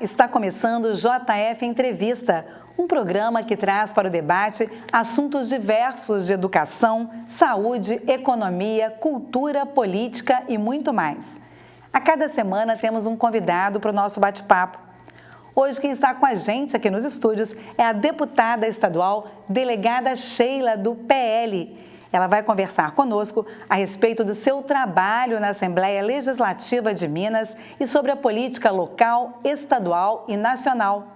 está começando o JF Entrevista, um programa que traz para o debate assuntos diversos de educação, saúde, economia, cultura, política e muito mais. A cada semana temos um convidado para o nosso bate-papo. Hoje quem está com a gente aqui nos estúdios é a deputada estadual, delegada Sheila, do PL. Ela vai conversar conosco a respeito do seu trabalho na Assembleia Legislativa de Minas e sobre a política local, estadual e nacional.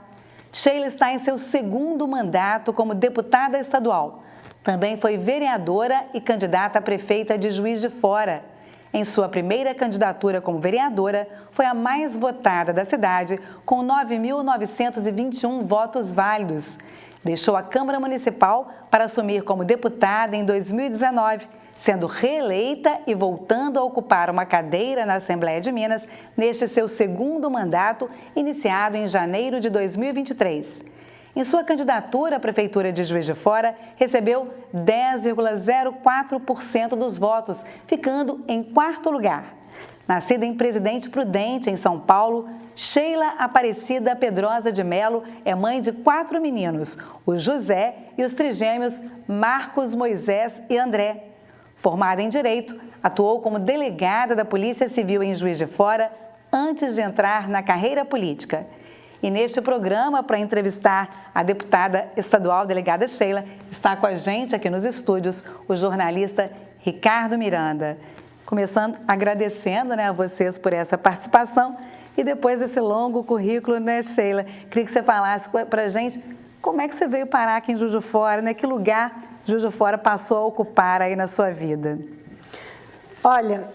Sheila está em seu segundo mandato como deputada estadual. Também foi vereadora e candidata a prefeita de Juiz de Fora. Em sua primeira candidatura como vereadora, foi a mais votada da cidade, com 9.921 votos válidos. Deixou a Câmara Municipal para assumir como deputada em 2019, sendo reeleita e voltando a ocupar uma cadeira na Assembleia de Minas neste seu segundo mandato, iniciado em janeiro de 2023. Em sua candidatura à Prefeitura de Juiz de Fora, recebeu 10,04% dos votos, ficando em quarto lugar. Nascida em Presidente Prudente, em São Paulo, Sheila Aparecida Pedrosa de Melo é mãe de 4 meninos, o José e os trigêmeos Marcos, Moisés e André. Formada em Direito, atuou como delegada da Polícia Civil em Juiz de Fora antes de entrar na carreira política. E neste programa, para entrevistar a deputada estadual delegada Sheila, está com a gente aqui nos estúdios o jornalista Ricardo Miranda. Começando agradecendo a vocês por essa participação e depois desse longo currículo, Sheila? Queria que você falasse para a gente como é que você veio parar aqui em Juiz de Fora, que lugar Juiz de Fora passou a ocupar aí na sua vida? Olha,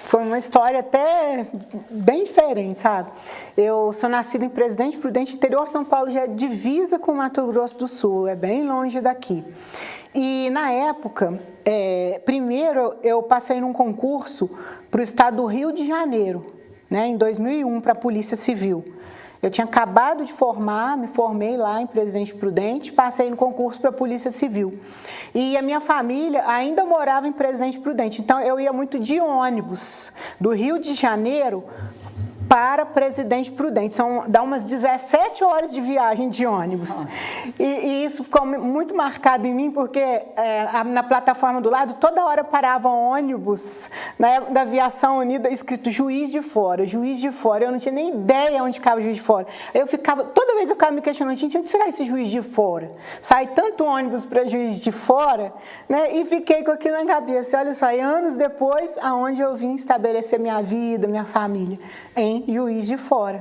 foi uma história até bem diferente, sabe? Eu sou nascida em Presidente Prudente, interior de São Paulo, já é divisa com Mato Grosso do Sul, é bem longe daqui. E na época, primeiro eu passei num concurso para o estado do Rio de Janeiro, em 2001, para a Polícia Civil. Eu tinha acabado de formar, me formei lá em Presidente Prudente, passei no concurso para a Polícia Civil. E a minha família ainda morava em Presidente Prudente, então eu ia muito de ônibus do Rio de Janeiro para Presidente Prudente. Dá umas 17 horas de viagem de ônibus. E isso ficou muito marcado em mim, porque na plataforma do lado, toda hora parava ônibus da Aviação Unida, escrito Juiz de Fora, Juiz de Fora. Eu não tinha nem ideia onde ficava Juiz de Fora. Toda vez eu ficava me questionando, gente, onde será esse Juiz de Fora? Sai tanto ônibus para Juiz de Fora, e fiquei com aquilo na cabeça. Olha só, e anos depois, aonde eu vim estabelecer minha vida, minha família, em Juiz de Fora.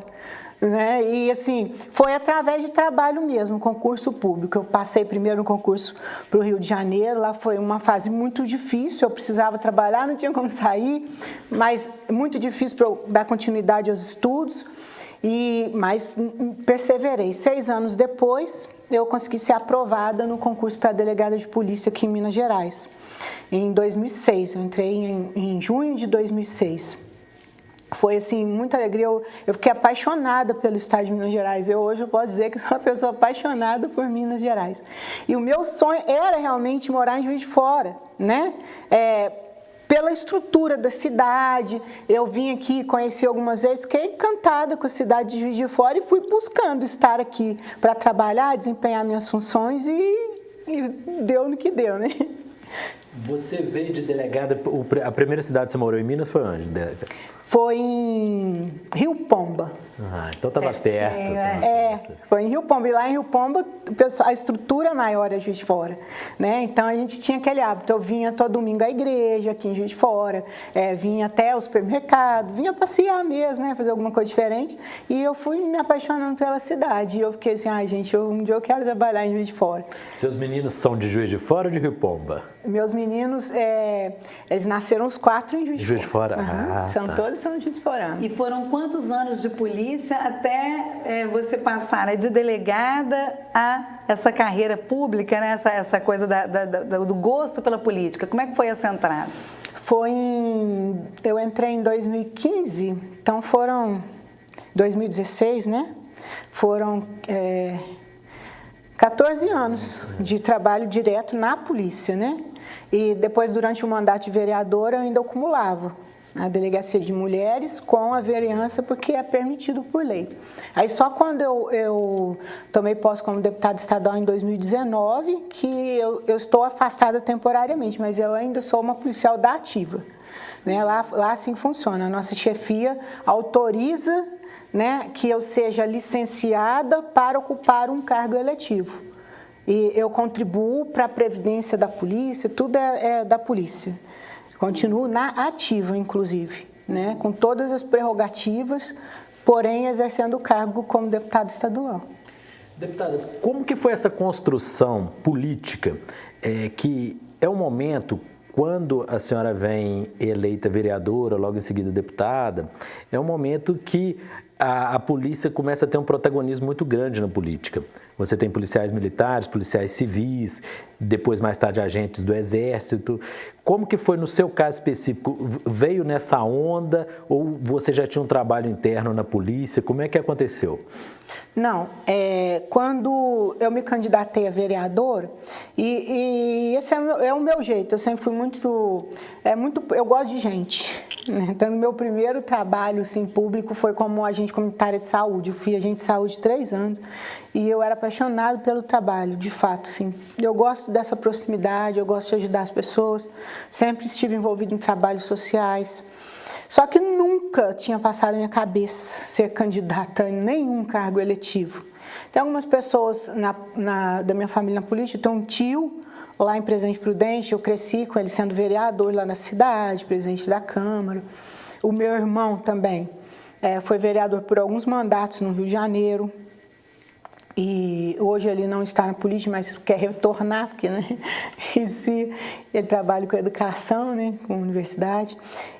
E assim, foi através de trabalho mesmo, concurso público. Eu passei primeiro no concurso para o Rio de Janeiro, lá foi uma fase muito difícil, eu precisava trabalhar, não tinha como sair, mas muito difícil para eu dar continuidade aos estudos, mas perseverei. 6 anos depois, eu consegui ser aprovada no concurso para delegada de polícia aqui em Minas Gerais, em 2006, eu entrei em junho de 2006. Foi, assim, muita alegria. Eu fiquei apaixonada pelo estado de Minas Gerais. Hoje eu posso dizer que sou uma pessoa apaixonada por Minas Gerais. E o meu sonho era realmente morar em Juiz de Fora, pela estrutura da cidade. Eu vim aqui, conheci algumas vezes, fiquei encantada com a cidade de Juiz de Fora e fui buscando estar aqui para trabalhar, desempenhar minhas funções e deu no que deu, Você veio de delegada, a primeira cidade que você morou em Minas foi onde? Foi em Rio Pomba. Então estava perto. Foi em Rio Pomba. E lá em Rio Pomba, a estrutura maior é Juiz de Fora. Então a gente tinha aquele hábito. Eu vinha todo domingo à igreja aqui em Juiz de Fora, vinha até o supermercado, vinha passear mesmo, fazer alguma coisa diferente. E eu fui me apaixonando pela cidade. E eu fiquei assim, gente, um dia eu quero trabalhar em Juiz de Fora. Seus meninos são de Juiz de Fora ou de Rio Pomba? Meus meninos, eles nasceram os 4 em Juiz de Fora. Todos são Juiz de Fora. E foram quantos anos de polícia até você passar de delegada a essa carreira pública, essa coisa do gosto pela política? Como é que foi essa entrada? Eu entrei em 2015, então foram 2016, Foram 14 anos de trabalho direto na polícia, E depois, durante o mandato de vereadora, eu ainda acumulava a delegacia de mulheres com a vereança, porque é permitido por lei. Aí só quando eu tomei posse como deputada estadual em 2019, que eu estou afastada temporariamente, mas eu ainda sou uma policial da ativa. Né? Lá assim funciona, a nossa chefia autoriza, né, que eu seja licenciada para ocupar um cargo eletivo. E eu contribuo para a previdência da polícia, tudo é da polícia. Continuo na ativa, inclusive, né, com todas as prerrogativas, porém exercendo o cargo como deputada estadual. Deputada, como que foi essa construção política, que é um momento, quando a senhora vem eleita vereadora, logo em seguida deputada, é um momento que a polícia começa a ter um protagonismo muito grande na política. Você tem policiais militares, policiais civis, depois mais tarde agentes do Exército. Como que foi no seu caso específico? Veio nessa onda ou você já tinha um trabalho interno na polícia? Como é que aconteceu? Não, quando eu me candidatei a vereador, e esse é o meu jeito, eu sempre fui eu gosto de gente. Né? Então, o meu primeiro trabalho assim, público foi como agente comunitária de saúde. Eu fui agente de saúde 3 anos e eu era apaixonado pelo trabalho, de fato. Assim. Eu gosto dessa proximidade, eu gosto de ajudar as pessoas, sempre estive envolvido em trabalhos sociais. Só que nunca tinha passado na minha cabeça ser candidata em nenhum cargo eletivo. Tem algumas pessoas da minha família na política, tem um tio lá em Presidente Prudente, eu cresci com ele sendo vereador lá na cidade, presidente da Câmara. O meu irmão também foi vereador por alguns mandatos no Rio de Janeiro. E hoje ele não está na política, mas quer retornar, porque né, ele trabalha com educação, né, com universidade.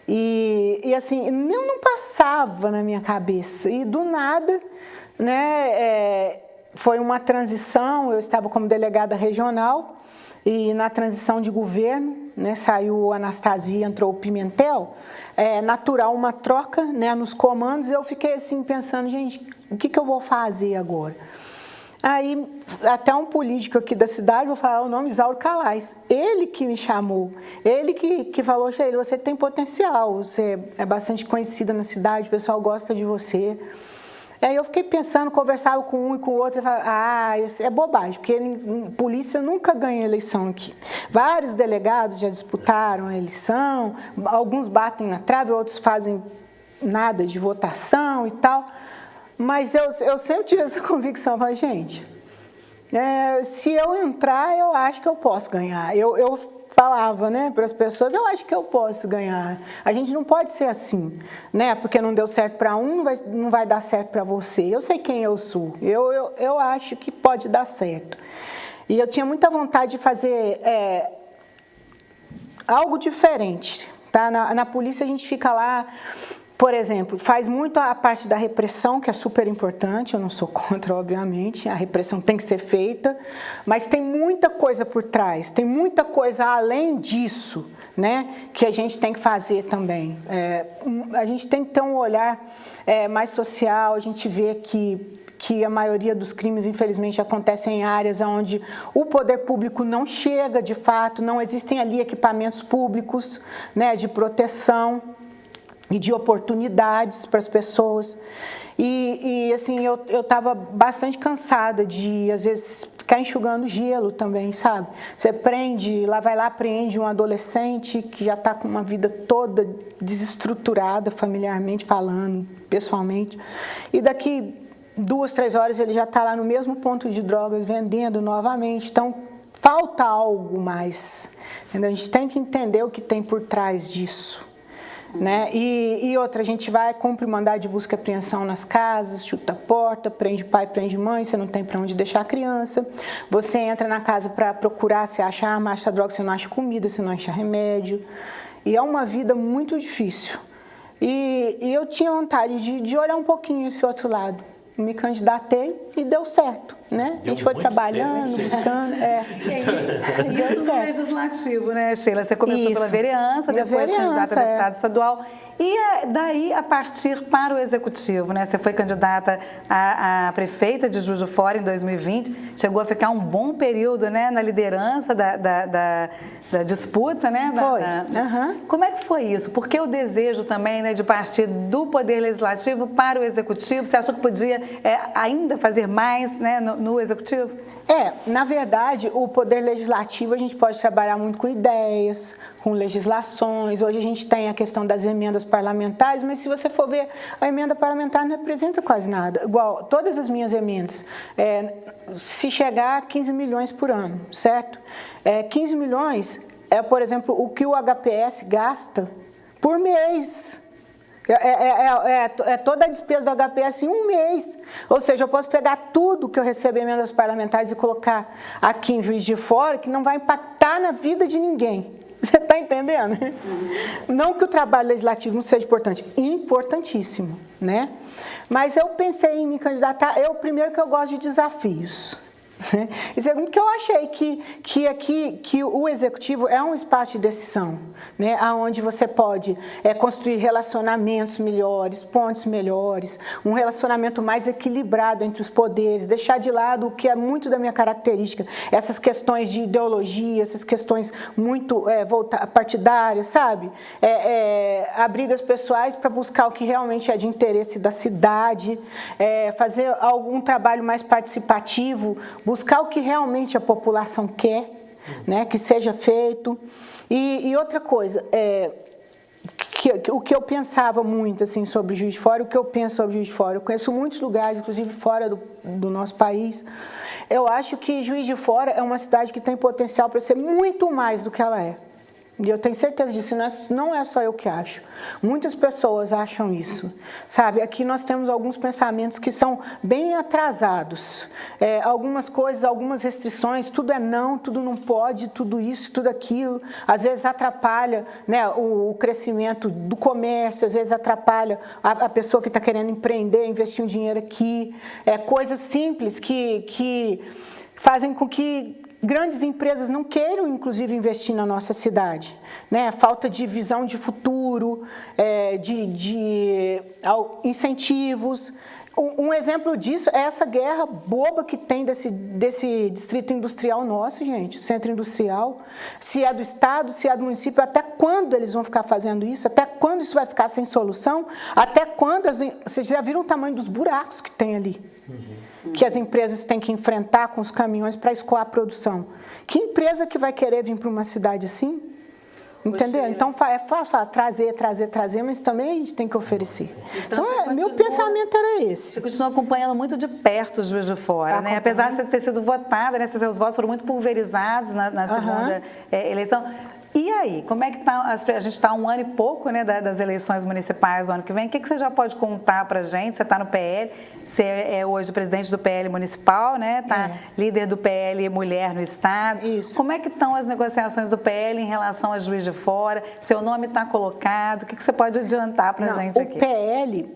E assim, não passava na minha cabeça. E do nada, né, foi uma transição, eu estava como delegada regional, e na transição de governo, né, saiu a Anastasia, entrou o Pimentel, natural uma troca, né, nos comandos, e eu fiquei assim pensando, gente, o que eu vou fazer agora? Aí, até um político aqui da cidade, vou falar o nome, Isauro Calais, ele que me chamou, ele que falou, Sheila, você tem potencial, você é bastante conhecida na cidade, o pessoal gosta de você. Aí eu fiquei pensando, conversava com um e com o outro, e falava, isso é bobagem, porque polícia nunca ganha eleição aqui. Vários delegados já disputaram a eleição, alguns batem na trave, outros fazem nada de votação e tal. Mas eu sempre tive essa convicção, falei, gente, se eu entrar, eu acho que eu posso ganhar. Eu falava, né, para as pessoas, eu acho que eu posso ganhar. A gente não pode ser assim, né, porque não deu certo para um, não vai dar certo para você. Eu sei quem eu sou, eu acho que pode dar certo. E eu tinha muita vontade de fazer algo diferente. Tá? Na polícia a gente fica lá... Por exemplo, faz muito a parte da repressão, que é super importante, eu não sou contra, obviamente, a repressão tem que ser feita, mas tem muita coisa por trás, tem muita coisa além disso, né, que a gente tem que fazer também. A gente tem que ter um olhar mais social, a gente vê que a maioria dos crimes, infelizmente, acontecem em áreas onde o poder público não chega, de fato, não existem ali equipamentos públicos, né, de proteção e de oportunidades para as pessoas. E assim, eu estava bastante cansada de, às vezes, ficar enxugando gelo também, sabe? Você prende um adolescente que já está com uma vida toda desestruturada, familiarmente falando, pessoalmente, e daqui 2, 3 horas ele já está lá no mesmo ponto de drogas, vendendo novamente. Então, falta algo mais, entendeu? A gente tem que entender o que tem por trás disso. Né? E outra, a gente vai, cumpre mandado de busca e apreensão nas casas, chuta a porta, prende pai, prende mãe, você não tem para onde deixar a criança. Você entra na casa para procurar, você acha arma, acha droga, você não acha comida, você não acha remédio. E é uma vida muito difícil. E eu tinha vontade de olhar um pouquinho esse outro lado. Me candidatei e deu certo, né? A gente foi trabalhando, buscando. Isso no legislativo, né, Sheila? Você começou pela vereança, depois candidata a deputada estadual. E daí a partir para o Executivo, né? Você foi candidata a prefeita de Juiz de Fora em 2020, chegou a ficar um bom período, né, na liderança da disputa, né? Foi. Como é que foi isso? Porque o desejo também, né, de partir do Poder Legislativo para o Executivo, você achou que podia ainda fazer mais, né, no Executivo? Na verdade, o Poder Legislativo a gente pode trabalhar muito com ideias, com legislações. Hoje a gente tem a questão das emendas parlamentares, mas se você for ver, a emenda parlamentar não representa quase nada. Igual todas as minhas emendas, se chegar a 15 milhões por ano, certo? 15 milhões por exemplo, o que o HPS gasta por mês. Toda a despesa do HPS em um mês. Ou seja, eu posso pegar tudo que eu recebo em emendas parlamentares e colocar aqui em Juiz de Fora, que não vai impactar na vida de ninguém. Você está entendendo? Não que o trabalho legislativo não seja importante, importantíssimo, né? Mas eu pensei em me candidatar, primeiro que eu gosto de desafios. E segundo, que eu achei que o Executivo é um espaço de decisão, né, onde você pode construir relacionamentos melhores, pontes melhores, um relacionamento mais equilibrado entre os poderes, deixar de lado o que é muito da minha característica, essas questões de ideologia, essas questões muito partidárias, sabe? Abrir as pessoais para buscar o que realmente é de interesse da cidade, fazer algum trabalho mais participativo, buscar o que realmente a população quer, né, que seja feito. E outra coisa, o que eu pensava muito assim, sobre Juiz de Fora, o que eu penso sobre Juiz de Fora, eu conheço muitos lugares, inclusive fora do nosso país. Eu acho que Juiz de Fora é uma cidade que tem potencial para ser muito mais do que ela é. E eu tenho certeza disso, não é só eu que acho. Muitas pessoas acham isso, sabe? Aqui nós temos alguns pensamentos que são bem atrasados. Algumas coisas, algumas restrições, tudo é não, tudo não pode, tudo isso, tudo aquilo. Às vezes atrapalha, né, o crescimento do comércio, às vezes atrapalha a pessoa que está querendo empreender, investir um dinheiro aqui. Coisas simples que fazem com que grandes empresas não queiram, inclusive, investir na nossa cidade, né? Falta de visão de futuro, de incentivos. Um exemplo disso é essa guerra boba que tem desse distrito industrial nosso, gente, centro industrial. Se é do Estado, se é do município, até quando eles vão ficar fazendo isso? Até quando isso vai ficar sem solução? Até quando? Vocês já viram o tamanho dos buracos que tem ali? Que as empresas têm que enfrentar com os caminhões para escoar a produção. Que empresa que vai querer vir para uma cidade assim? Entendeu? Então é fácil trazer, mas também a gente tem que oferecer. Então meu pensamento era esse. Você continua acompanhando muito de perto o Juiz de Fora, né? Apesar de você ter sido votada, né? Seus votos foram muito pulverizados na segunda eleição. E aí, como é que está? A gente está há um ano e pouco, né, das eleições municipais do ano que vem. O que você já pode contar para a gente? Você está no PL, você é hoje presidente do PL municipal, né? Está líder do PL Mulher no Estado. Isso. Como é que estão as negociações do PL em relação a Juiz de Fora? Seu nome está colocado? O que você pode adiantar para a gente aqui? O PL,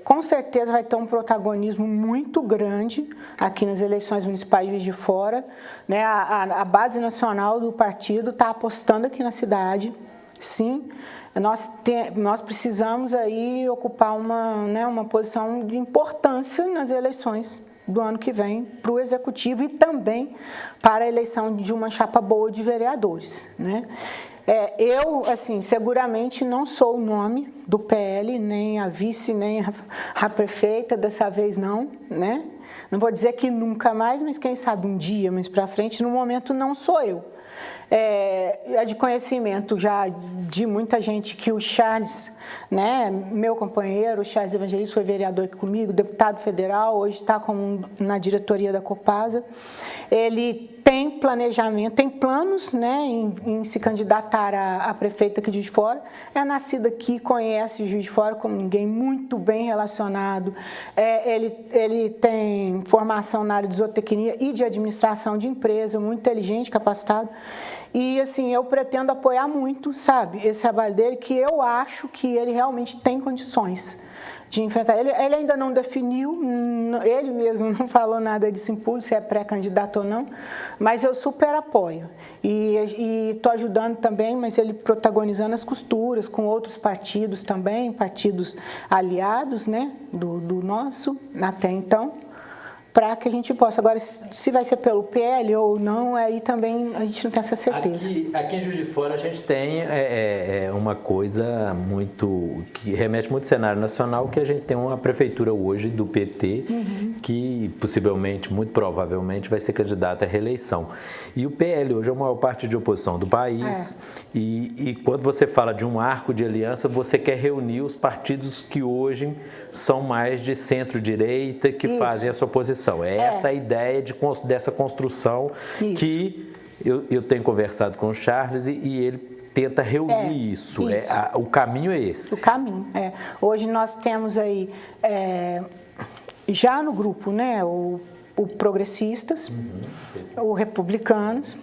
com certeza, vai ter um protagonismo muito grande aqui nas eleições municipais de Juiz de Fora, né? A base nacional do partido está apostando aqui na cidade, sim. Nós precisamos aí ocupar uma posição de importância nas eleições do ano que vem para o Executivo e também para a eleição de uma chapa boa de vereadores, né? Eu, assim, seguramente não sou o nome do PL, nem a vice, nem a prefeita, dessa vez não, né? Não vou dizer que nunca mais, mas quem sabe um dia, mais para frente, no momento não sou eu. É de conhecimento já de muita gente que o Charles, né, meu companheiro, o Charles Evangelista, foi vereador aqui comigo, deputado federal, hoje está na diretoria da Copasa. Ele tem planejamento, tem planos, né, em se candidatar a prefeita aqui de Juiz de Fora. É nascido aqui, conhece Juiz de Fora como ninguém, muito bem relacionado. Ele tem formação na área de zootecnia e de administração de empresa, muito inteligente, capacitado. E, assim, eu pretendo apoiar muito, sabe, esse trabalho dele, que eu acho que ele realmente tem condições de enfrentar. Ele ainda não definiu, ele mesmo não falou nada disso em público, se é pré-candidato ou não, mas eu super apoio. E estou ajudando também, mas ele protagonizando as costuras com outros partidos também, partidos aliados, né, do nosso, até então, para que a gente possa. Agora, se vai ser pelo PL ou não, aí também a gente não tem essa certeza. Aqui em Juiz de Fora a gente tem uma coisa muito que remete muito ao cenário nacional, que a gente tem uma prefeitura hoje do PT que possivelmente, muito provavelmente, vai ser candidata à reeleição. E o PL hoje é o maior partido de oposição do país. E quando você fala de um arco de aliança, você quer reunir os partidos que hoje são mais de centro-direita, que fazem essa oposição. Essa a ideia dessa construção que eu tenho conversado com o Charles e ele tenta reunir isso. O caminho é esse. O caminho, Hoje nós temos aí, já no grupo, né, o Progressistas, o Republicanos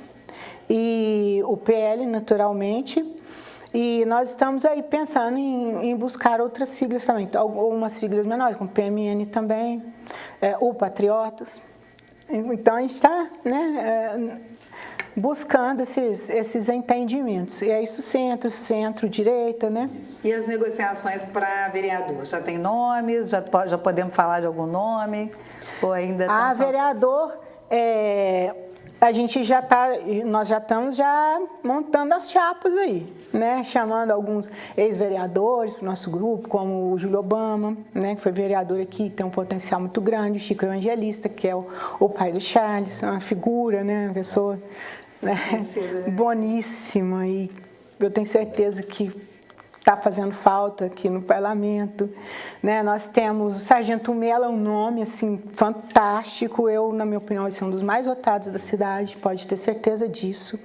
e o PL, naturalmente. E nós estamos aí pensando em buscar outras siglas também, algumas siglas menores, como PMN também, o Patriotas. Então, a gente está, né, buscando esses entendimentos. E é isso, centro-direita, né? E as negociações para vereador? Já tem nomes? Já podemos falar de algum nome? Ou ainda vereador, nós já estamos montando as chapas aí, né? Chamando alguns ex-vereadores para o nosso grupo, como o Júlio Obama, né? Que foi vereador aqui, tem um potencial muito grande, o Chico Evangelista, que é o pai do Charles, uma figura, né? Uma pessoa, né? Boníssima, e eu tenho certeza que está fazendo falta aqui no parlamento, né? Nós temos o Sargento Mello, é um nome assim fantástico. Na minha opinião, esse é um dos mais votados da cidade, pode ter certeza disso.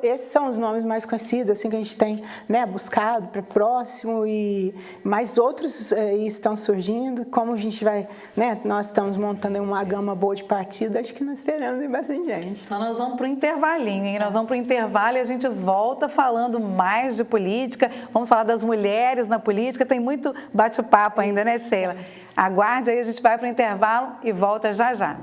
Esses são os nomes mais conhecidos, assim, que a gente tem, né, buscado para próximo, e mais outros estão surgindo. Como a gente vai, né? Nós estamos montando uma gama boa de partidos, acho que nós teremos bastante gente. Então nós vamos para o intervalinho, hein? Nós vamos para o intervalo e a gente volta falando mais de política. Vamos falar das mulheres na política, tem muito bate-papo ainda, né, Sheila? Aguarde aí, a gente vai para o intervalo e volta já já.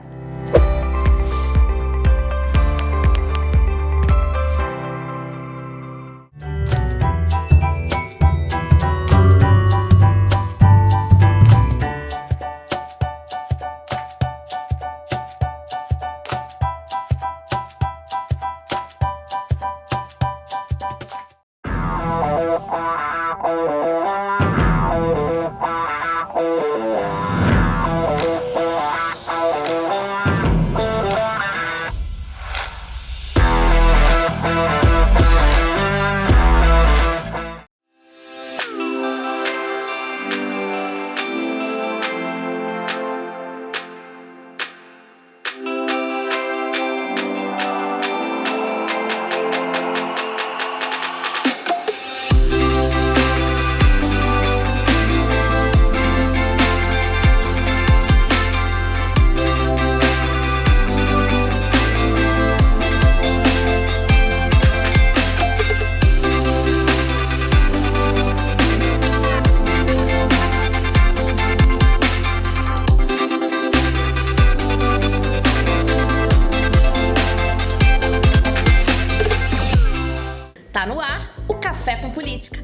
Tá no ar o Café com Política.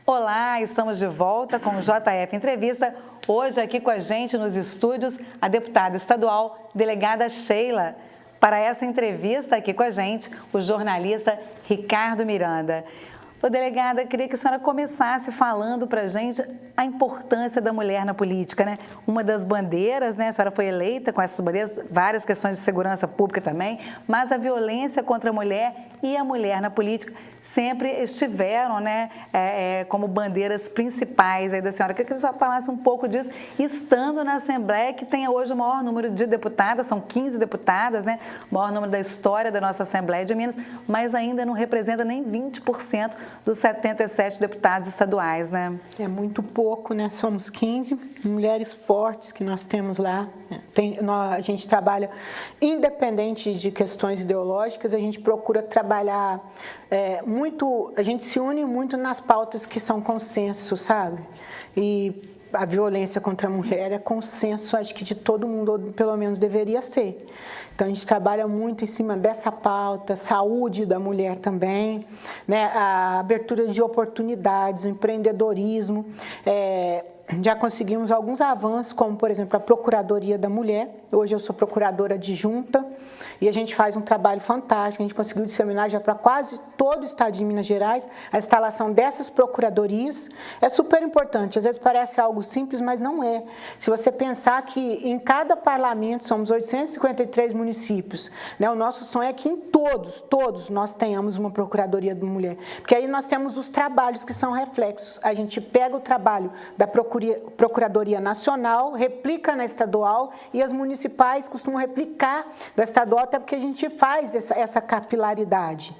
Olá, estamos de volta com o JF Entrevista. Hoje aqui com a gente nos estúdios a deputada estadual, delegada Sheila. Para essa entrevista aqui com a gente, o jornalista Ricardo Miranda. Ô, delegada, queria que a senhora começasse falando para a gente a importância da mulher na política, né? Uma das bandeiras, né? A senhora foi eleita com essas bandeiras, várias questões de segurança pública também, mas a violência contra a mulher e a mulher na política sempre estiveram, né? Como bandeiras principais aí da senhora. Queria que a senhora falasse um pouco disso, estando na Assembleia, que tem hoje o maior número de deputadas, são 15 deputadas, né? O maior número da história da nossa Assembleia de Minas, mas ainda não representa nem 20% dos 77 deputados estaduais, né? É muito pouco, né? Somos 15 mulheres fortes que nós temos lá. A gente trabalha, independente de questões ideológicas, a gente procura trabalhar muito, a gente se une muito nas pautas que são consenso, sabe? E a violência contra a mulher é consenso, acho que de todo mundo, ou pelo menos deveria ser. Então, a gente trabalha muito em cima dessa pauta, saúde da mulher também, né? A abertura de oportunidades, o empreendedorismo. Já conseguimos alguns avanços, como, por exemplo, a Procuradoria da Mulher. Hoje eu sou procuradora adjunta e a gente faz um trabalho fantástico. A gente conseguiu disseminar já para quase todo o estado de Minas Gerais a instalação dessas procuradorias. É super importante. Às vezes parece algo simples, mas não é. Se você pensar que em cada parlamento, somos 853 municípios, né? O nosso sonho é que em todos nós tenhamos uma Procuradoria da Mulher. Porque aí nós temos os trabalhos que são reflexos. A gente pega o trabalho da Procuradoria Nacional, replica na estadual e as municipais costumam replicar da estadual, até porque a gente faz essa capilaridade.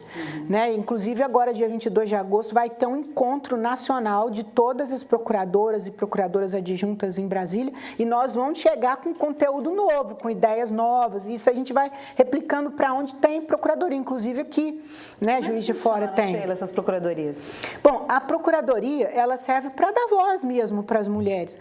Né? Inclusive, agora, dia 22 de agosto, vai ter um encontro nacional de todas as procuradoras e procuradoras adjuntas em Brasília e nós vamos chegar com conteúdo novo, com ideias novas. E isso a gente vai replicando para onde tem procuradoria, inclusive aqui, né? Juiz de Fora tem. Sheila, essas procuradorias? Bom, a procuradoria, ela serve para dar voz mesmo para as mulheres.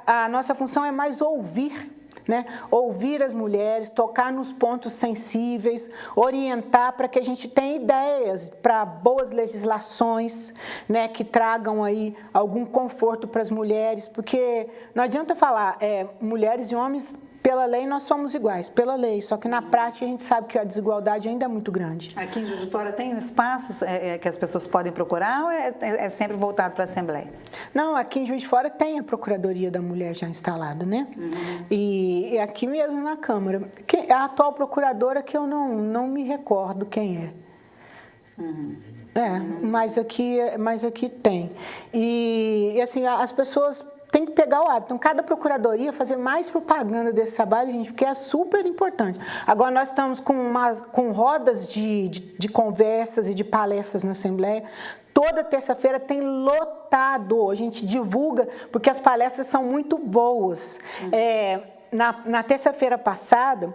A nossa função é mais ouvir, né? Ouvir as mulheres, tocar nos pontos sensíveis, orientar para que a gente tenha ideias para boas legislações, né? Que tragam aí algum conforto para as mulheres, porque não adianta falar, mulheres e homens, pela lei nós somos iguais, pela lei, só que na prática a gente sabe que a desigualdade ainda é muito grande. Aqui em Juiz de Fora tem espaços que as pessoas podem procurar ou é sempre voltado para a Assembleia? Não, aqui em Juiz de Fora tem a Procuradoria da Mulher já instalada, né? E aqui mesmo na Câmara. A atual procuradora que eu não me recordo quem é. Mas aqui tem. E assim, as pessoas tem que pegar o hábito. Então, cada procuradoria fazer mais propaganda desse trabalho, gente, porque é super importante. Agora, nós estamos com rodas de conversas e de palestras na Assembleia. Toda terça-feira tem lotado. A gente divulga, porque as palestras são muito boas. Na terça-feira passada,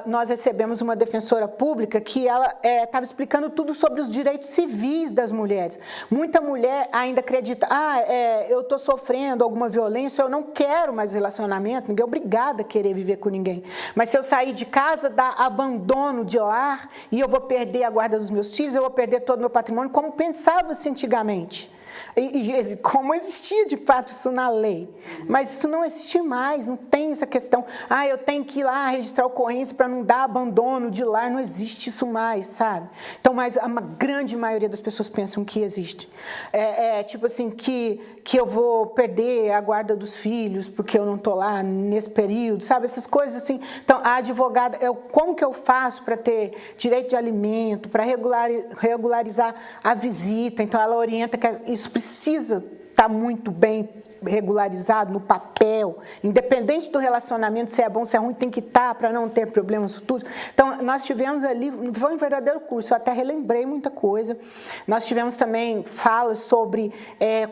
nós recebemos uma defensora pública que ela estava explicando tudo sobre os direitos civis das mulheres. Muita mulher ainda acredita, eu estou sofrendo alguma violência, eu não quero mais relacionamento, ninguém é obrigada a querer viver com ninguém. Mas se eu sair de casa, dá abandono de lar, e eu vou perder a guarda dos meus filhos, eu vou perder todo o meu patrimônio, como pensava-se antigamente. E como existia de fato isso na lei, mas isso não existe mais, não tem essa questão, eu tenho que ir lá registrar ocorrência para não dar abandono de lar, não existe isso mais, sabe? Então, mas a grande maioria das pessoas pensam que existe, tipo assim, que eu vou perder a guarda dos filhos porque eu não estou lá nesse período, sabe? Essas coisas assim. Então, a advogada, como que eu faço para ter direito de alimento, para regularizar a visita? Então, ela orienta que isso precisa estar muito bem regularizado no papel, independente do relacionamento, se é bom, se é ruim, tem que estar para não ter problemas futuros. Então, nós tivemos ali, foi um verdadeiro curso, eu até relembrei muita coisa. Nós tivemos também falas sobre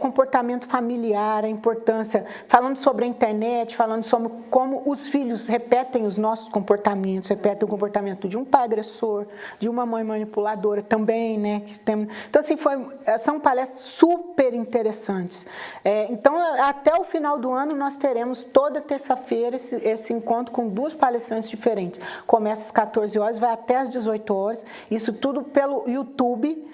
comportamento familiar, a importância, falando sobre a internet, falando sobre como os filhos repetem os nossos comportamentos, repetem o comportamento de um pai agressor, de uma mãe manipuladora também, né? Então, assim, são palestras super interessantes. Então, até o final do ano, nós teremos toda terça-feira esse encontro com 2 palestrantes diferentes. Começa às 14 horas, vai até às 18 horas. Isso tudo pelo YouTube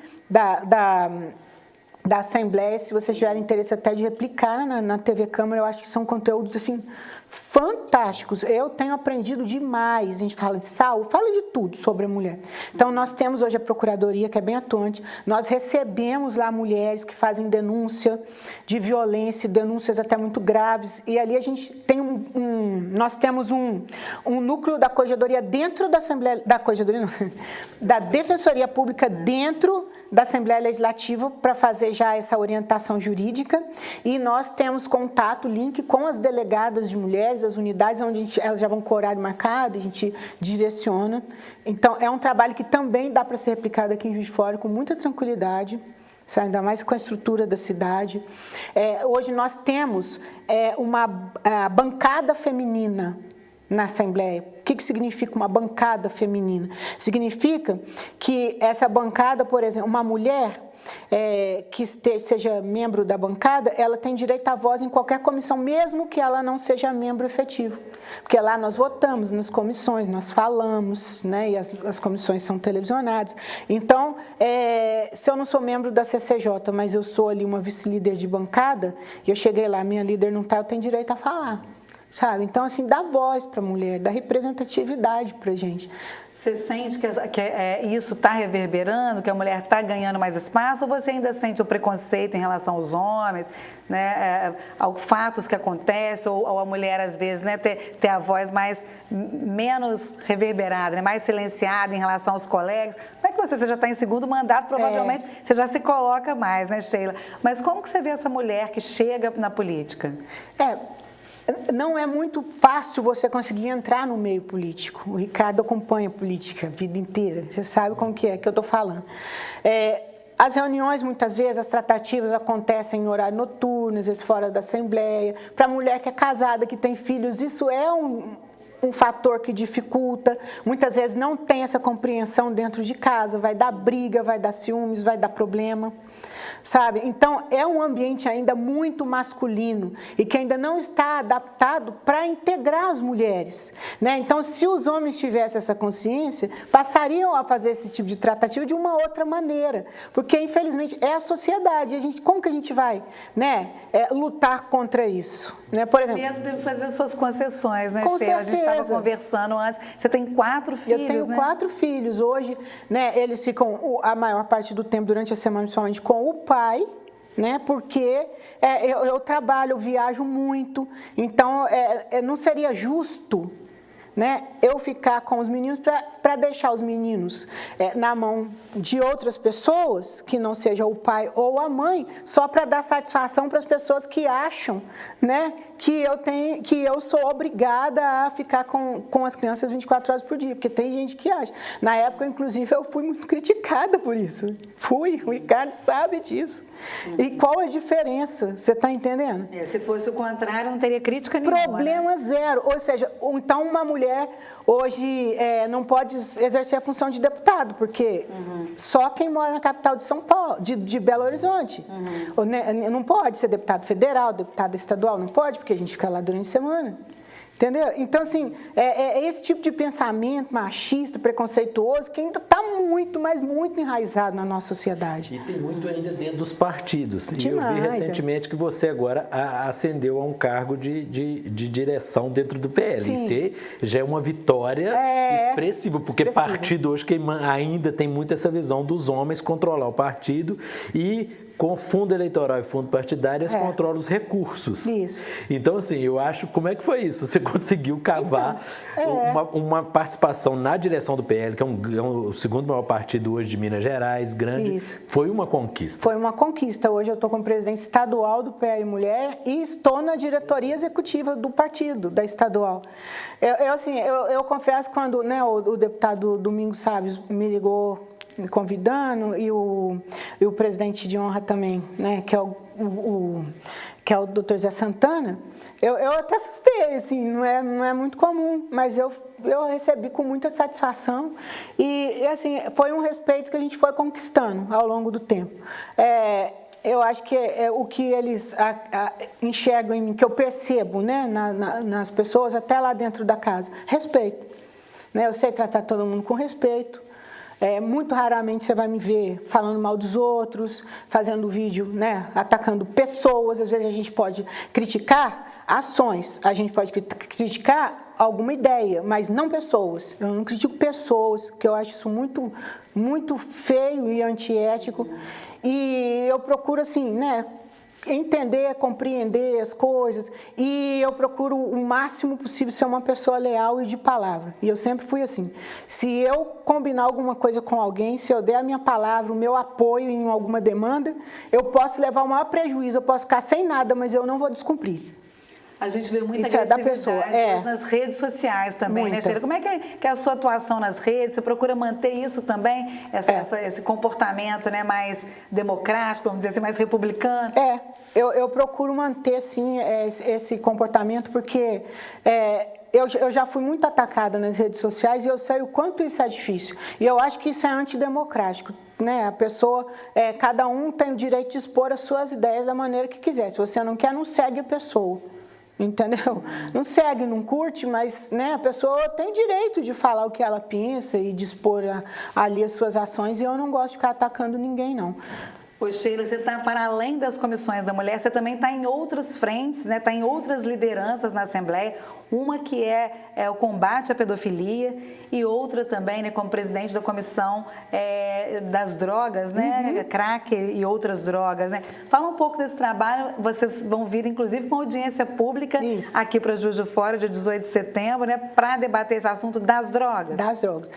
da Assembleia, se vocês tiverem interesse até de replicar na TV Câmara, eu acho que são conteúdos assim fantásticos. Eu tenho aprendido demais. A gente fala de saúde, fala de tudo sobre a mulher. Então, nós temos hoje a Procuradoria, que é bem atuante. Nós recebemos lá mulheres que fazem denúncia de violência, denúncias até muito graves. E ali a gente tem nós temos um núcleo da Corregedoria dentro da Assembleia, da Corregedoria não, da Defensoria Pública dentro da Assembleia Legislativa para fazer já essa orientação jurídica. E nós temos contato, link com as delegadas de mulheres, as unidades onde elas já vão com o horário marcado, a gente direciona. Então, é um trabalho que também dá para ser replicado aqui em Juiz de Fora com muita tranquilidade, sabe? Ainda mais com a estrutura da cidade. Hoje nós temos uma bancada feminina na Assembleia. O que significa uma bancada feminina? Significa que essa bancada, por exemplo, uma mulher que seja membro da bancada, ela tem direito à voz em qualquer comissão, mesmo que ela não seja membro efetivo. Porque lá nós votamos nas comissões, nós falamos, né, e as comissões são televisionadas. Então, se eu não sou membro da CCJ, mas eu sou ali uma vice-líder de bancada, e eu cheguei lá, minha líder não está, eu tenho direito a falar. Sabe? Então, assim, dá voz para a mulher, dá representatividade para a gente. Você sente que isso está reverberando, que a mulher está ganhando mais espaço, ou você ainda sente o preconceito em relação aos homens, né, aos fatos que acontecem, ou a mulher, às vezes, né, ter a voz menos reverberada, né, mais silenciada em relação aos colegas? Como é que você já está em segundo mandato, provavelmente você já se coloca mais, né, Sheila? Mas como que você vê essa mulher que chega na política? Não é muito fácil você conseguir entrar no meio político. O Ricardo acompanha a política a vida inteira. Você sabe como que eu estou falando. As reuniões, muitas vezes, as tratativas acontecem em horário noturno, às vezes fora da Assembleia. Para a mulher que é casada, que tem filhos, isso é um fator que dificulta. Muitas vezes não tem essa compreensão dentro de casa. Vai dar briga, vai dar ciúmes, vai dar problema. Sabe? Então, é um ambiente ainda muito masculino e que ainda não está adaptado para integrar as mulheres, né? Então, se os homens tivessem essa consciência, passariam a fazer esse tipo de tratativa de uma outra maneira, porque, infelizmente, é a sociedade. Como que a gente vai, né, lutar contra isso? Né? Por exemplo, mesmo deve fazer suas concessões, né, com Sheila? A gente estava certeza. Conversando antes. Você tem 4 filhos, Eu tenho 4 filhos. Hoje, né, eles ficam a maior parte do tempo, durante a semana, principalmente, com o pai, né? Porque eu trabalho, eu viajo muito, então não seria justo, né, eu ficar com os meninos para deixar os meninos na mão de outras pessoas, que não seja o pai ou a mãe, só para dar satisfação para as pessoas que acham, né, que eu sou obrigada a ficar com as crianças 24 horas por dia, porque tem gente que acha. Na época, inclusive, eu fui muito criticada por isso. O Ricardo sabe disso. E qual a diferença? Você está entendendo? Se fosse o contrário, não teria crítica nenhuma. Problema zero. Ou seja, então uma mulher hoje não pode exercer a função de deputado, porque só quem mora na capital de São Paulo, de Belo Horizonte. Não pode ser deputado federal, deputado estadual, não pode, porque a gente fica lá durante a semana. Entendeu? Então, assim, esse tipo de pensamento machista, preconceituoso, que ainda está muito, mas muito enraizado na nossa sociedade. E tem muito ainda dentro dos partidos. Demais, e eu vi recentemente que você agora ascendeu a um cargo de direção dentro do PL. Sim. Isso já é uma vitória expressiva, porque partido hoje ainda tem muito essa visão dos homens controlar o partido e com fundo eleitoral e fundo partidário, eles controlam os recursos. Isso. Então, assim, eu acho, como é que foi isso? Você conseguiu cavar uma participação na direção do PL, que é o segundo maior partido hoje de Minas Gerais, grande. Isso. Foi uma conquista. Foi uma conquista. Hoje eu estou como presidente estadual do PL Mulher e estou na diretoria executiva do partido, da estadual. Eu confesso, quando, né, o deputado Domingos Salles me ligou me convidando, e o presidente de honra também, né, que é o doutor Zé Santana, eu até assustei, assim, não é muito comum, mas eu recebi com muita satisfação e, assim, foi um respeito que a gente foi conquistando ao longo do tempo. Eu acho que o que eles enxergam em mim, que eu percebo, né, nas pessoas, até lá dentro da casa, respeito. Né, eu sei tratar todo mundo com respeito. Muito raramente você vai me ver falando mal dos outros, fazendo vídeo, né, atacando pessoas. Às vezes a gente pode criticar ações, a gente pode criticar alguma ideia, mas não pessoas. Eu não critico pessoas, porque eu acho isso muito, muito feio e antiético. E eu procuro, assim, né, entender, compreender as coisas, e eu procuro o máximo possível ser uma pessoa leal e de palavra. E eu sempre fui assim. Se eu combinar alguma coisa com alguém, se eu der a minha palavra, o meu apoio em alguma demanda, eu posso levar o maior prejuízo, eu posso ficar sem nada, mas eu não vou descumprir. A gente vê muita Isso é da pessoa, nas redes sociais também, muita. né, Sheila? Como é que é a sua atuação nas redes? Você procura manter isso também, esse comportamento, né, mais democrático, vamos dizer assim, mais republicano? Eu procuro manter, sim, esse comportamento, porque eu já fui muito atacada nas redes sociais e eu sei o quanto isso é difícil. E eu acho que isso é antidemocrático. Né? A pessoa, cada um tem o direito de expor as suas ideias da maneira que quiser. Se você não quer, não segue a pessoa. Entendeu? Não segue, não curte, mas, né, a pessoa tem direito de falar o que ela pensa e de expor ali as suas ações, e eu não gosto de ficar atacando ninguém, não. Ô Sheila, você está para além das comissões da mulher, você também está em outras frentes, né? Está em outras lideranças na Assembleia, uma que é o combate à pedofilia e outra também, né, como presidente da comissão das drogas, né, crack e outras drogas, né? Fala um pouco desse trabalho, vocês vão vir inclusive com audiência pública aqui para Juiz de Fora, dia 18 de setembro, né, para debater esse assunto das drogas. Das drogas.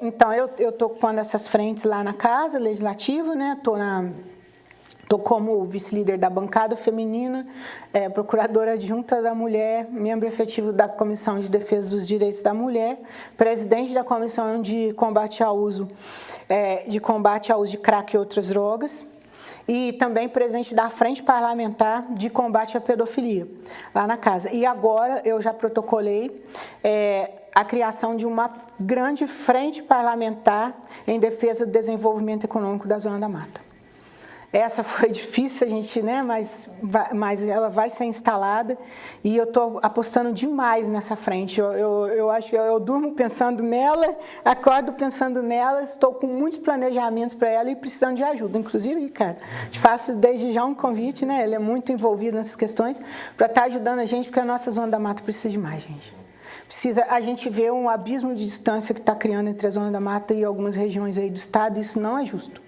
Então, eu estou ocupando essas frentes lá na Casa Legislativa, né? Estou como vice-líder da bancada feminina, procuradora adjunta da mulher, membro efetivo da Comissão de Defesa dos Direitos da Mulher, presidente da Comissão de Combate ao Uso de crack e outras drogas, e também presidente da Frente Parlamentar de Combate à Pedofilia, lá na Casa. E agora eu já protocolei a criação de uma grande frente parlamentar em defesa do desenvolvimento econômico da Zona da Mata. Essa foi difícil, a gente, né, mas ela vai ser instalada e eu estou apostando demais nessa frente. Eu acho que eu durmo pensando nela, acordo pensando nela, estou com muitos planejamentos para ela e precisando de ajuda. Inclusive, Ricardo, te faço desde já um convite, né? Ele é muito envolvido nessas questões, para estar ajudando a gente, porque a nossa Zona da Mata precisa de mais, gente. A gente vê um abismo de distância que está criando entre a Zona da Mata e algumas regiões aí do estado, e isso não é justo.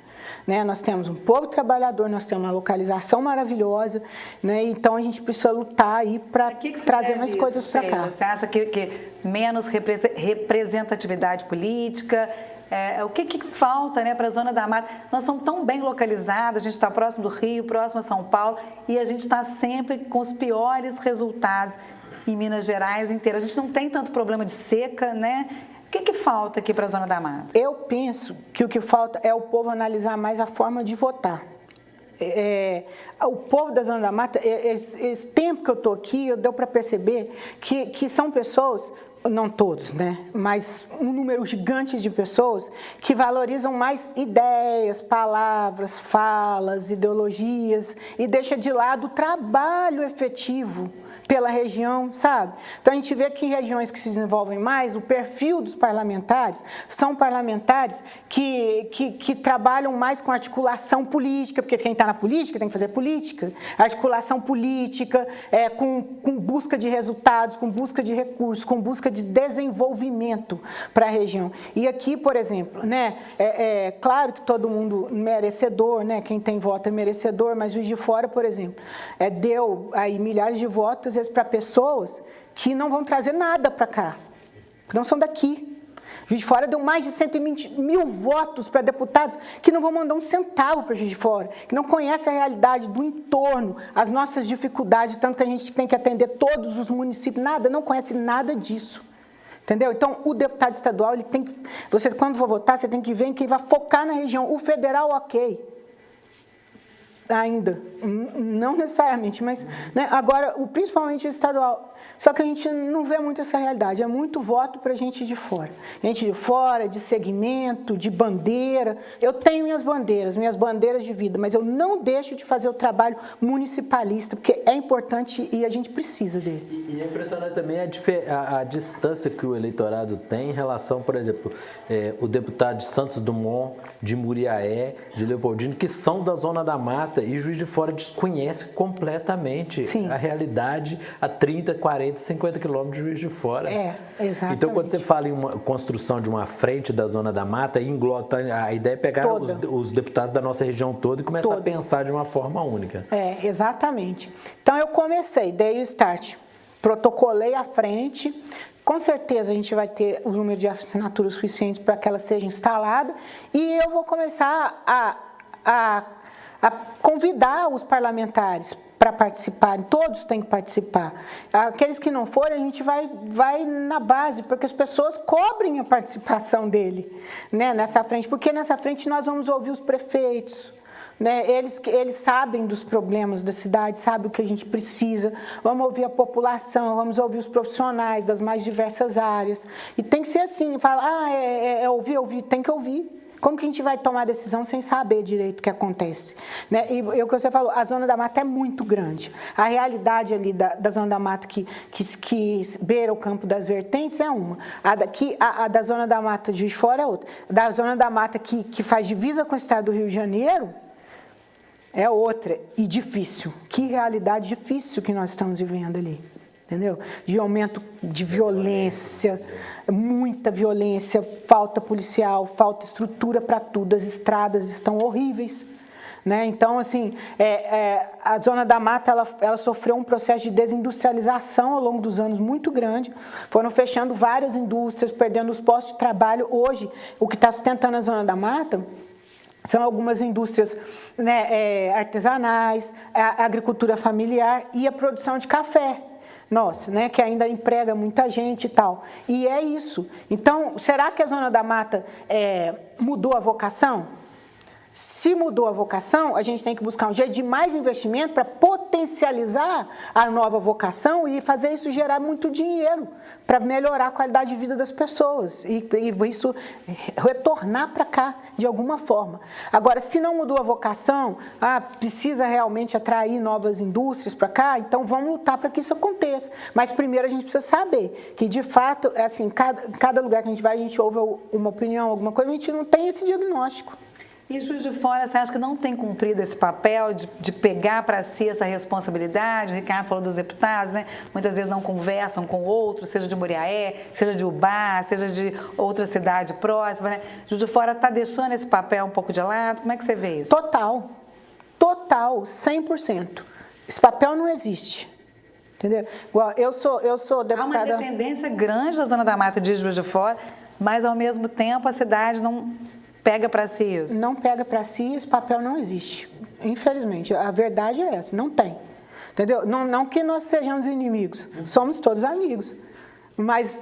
Né? Nós temos um povo trabalhador, nós temos uma localização maravilhosa, né? Então a gente precisa lutar aí para trazer mais coisas para cá. Você acha que menos representatividade política? O que falta, né, para a Zona da Mata? Nós somos tão bem localizados, a gente está próximo do Rio, próximo a São Paulo, e a gente está sempre com os piores resultados em Minas Gerais inteira. A gente não tem tanto problema de seca, né? O que falta aqui para a Zona da Mata? Eu penso que o que falta é o povo analisar mais a forma de votar. O povo da Zona da Mata, esse tempo que eu estou aqui, deu para perceber que são pessoas, não todos, né, mas um número gigante de pessoas que valorizam mais ideias, palavras, falas, ideologias e deixa de lado o trabalho efetivo pela região, sabe? Então, a gente vê que em regiões que se desenvolvem mais, o perfil dos parlamentares são parlamentares que trabalham mais com articulação política, porque quem está na política tem que fazer política, articulação política, com busca de resultados, com busca de recursos, com busca de desenvolvimento para a região. E aqui, por exemplo, né, claro que todo mundo merecedor, né, quem tem voto é merecedor, mas Juiz de Fora, por exemplo, deu aí milhares de votos para pessoas que não vão trazer nada para cá, que não são daqui. Juiz de Fora deu mais de 120 mil votos para deputados que não vão mandar um centavo para Juiz de Fora, que não conhecem a realidade do entorno, as nossas dificuldades, tanto que a gente tem que atender todos os municípios, não conhece nada disso. Entendeu? Então, o deputado estadual, ele tem que, você quando for votar, você tem que ver em quem vai focar na região. O federal, ok. ainda, não necessariamente, mas né, agora, principalmente o estadual. Só que a gente não vê muito essa realidade, é muito voto para gente de fora. Gente de fora, de segmento, de bandeira. Eu tenho minhas bandeiras de vida, mas eu não deixo de fazer o trabalho municipalista, porque é importante e a gente precisa dele. E é impressionante também a distância que o eleitorado tem em relação, por exemplo, o deputado de Santos Dumont, de Muriaé, de Leopoldina, que são da Zona da Mata, e Juiz de Fora desconhece completamente a realidade a 30, 40, 50 quilômetros de Juiz de Fora. Exatamente. Então, quando você fala em uma construção de uma frente da Zona da Mata, a ideia é pegar os deputados da nossa região toda e começar a pensar de uma forma única. Exatamente. Então, eu dei o start, protocolei a frente. Com certeza a gente vai ter o número de assinaturas suficientes para que ela seja instalada e eu vou começar a convidar os parlamentares para participarem, todos têm que participar. Aqueles que não forem, a gente vai na base, para que as pessoas cobrem a participação dele, né, nessa frente, porque nessa frente nós vamos ouvir os prefeitos, né? Eles sabem dos problemas da cidade, sabem o que a gente precisa. Vamos ouvir a população, vamos ouvir os profissionais das mais diversas áreas. E tem que ser assim, falar, ouvir, tem que ouvir. Como que a gente vai tomar decisão sem saber direito o que acontece? Né? E o que você falou, a Zona da Mata é muito grande. A realidade ali da Zona da Mata que beira o Campo das Vertentes é uma. A da Zona da Mata de Juiz de Fora é outra. Da Zona da Mata que faz divisa com o estado do Rio de Janeiro é outra, e difícil. Que realidade difícil que nós estamos vivendo ali, entendeu? De aumento de violência, muita violência, falta policial, falta estrutura para tudo, as estradas estão horríveis, né? Então, assim, a Zona da Mata, ela sofreu um processo de desindustrialização ao longo dos anos muito grande, foram fechando várias indústrias, perdendo os postos de trabalho. Hoje, o que está sustentando a Zona da Mata são algumas indústrias, né, artesanais, a agricultura familiar e a produção de café. Nossa, né, que ainda emprega muita gente e tal. E é isso. Então, será que a Zona da Mata mudou a vocação? Se mudou a vocação, a gente tem que buscar um jeito de mais investimento para potencializar a nova vocação e fazer isso gerar muito dinheiro para melhorar a qualidade de vida das pessoas e isso retornar para cá de alguma forma. Agora, se não mudou a vocação, precisa realmente atrair novas indústrias para cá, então vamos lutar para que isso aconteça. Mas primeiro a gente precisa saber que, de fato, assim, cada lugar que a gente vai, a gente ouve uma opinião, alguma coisa, a gente não tem esse diagnóstico. E Juiz de Fora, você acha que não tem cumprido esse papel de pegar para si essa responsabilidade? O Ricardo falou dos deputados, né? Muitas vezes não conversam com outros, seja de Muriaé, seja de Ubá, seja de outra cidade próxima, né? Juiz de Fora está deixando esse papel um pouco de lado? Como é que você vê isso? Total, 100%. Esse papel não existe. Entendeu? Igual, eu sou deputada... Há uma dependência grande da Zona da Mata de Juiz de Fora, mas ao mesmo tempo a cidade não pega para si isso? Não pega para si, esse papel não existe. Infelizmente, a verdade é essa, não tem. Entendeu? Não que nós sejamos inimigos, somos todos amigos. Mas,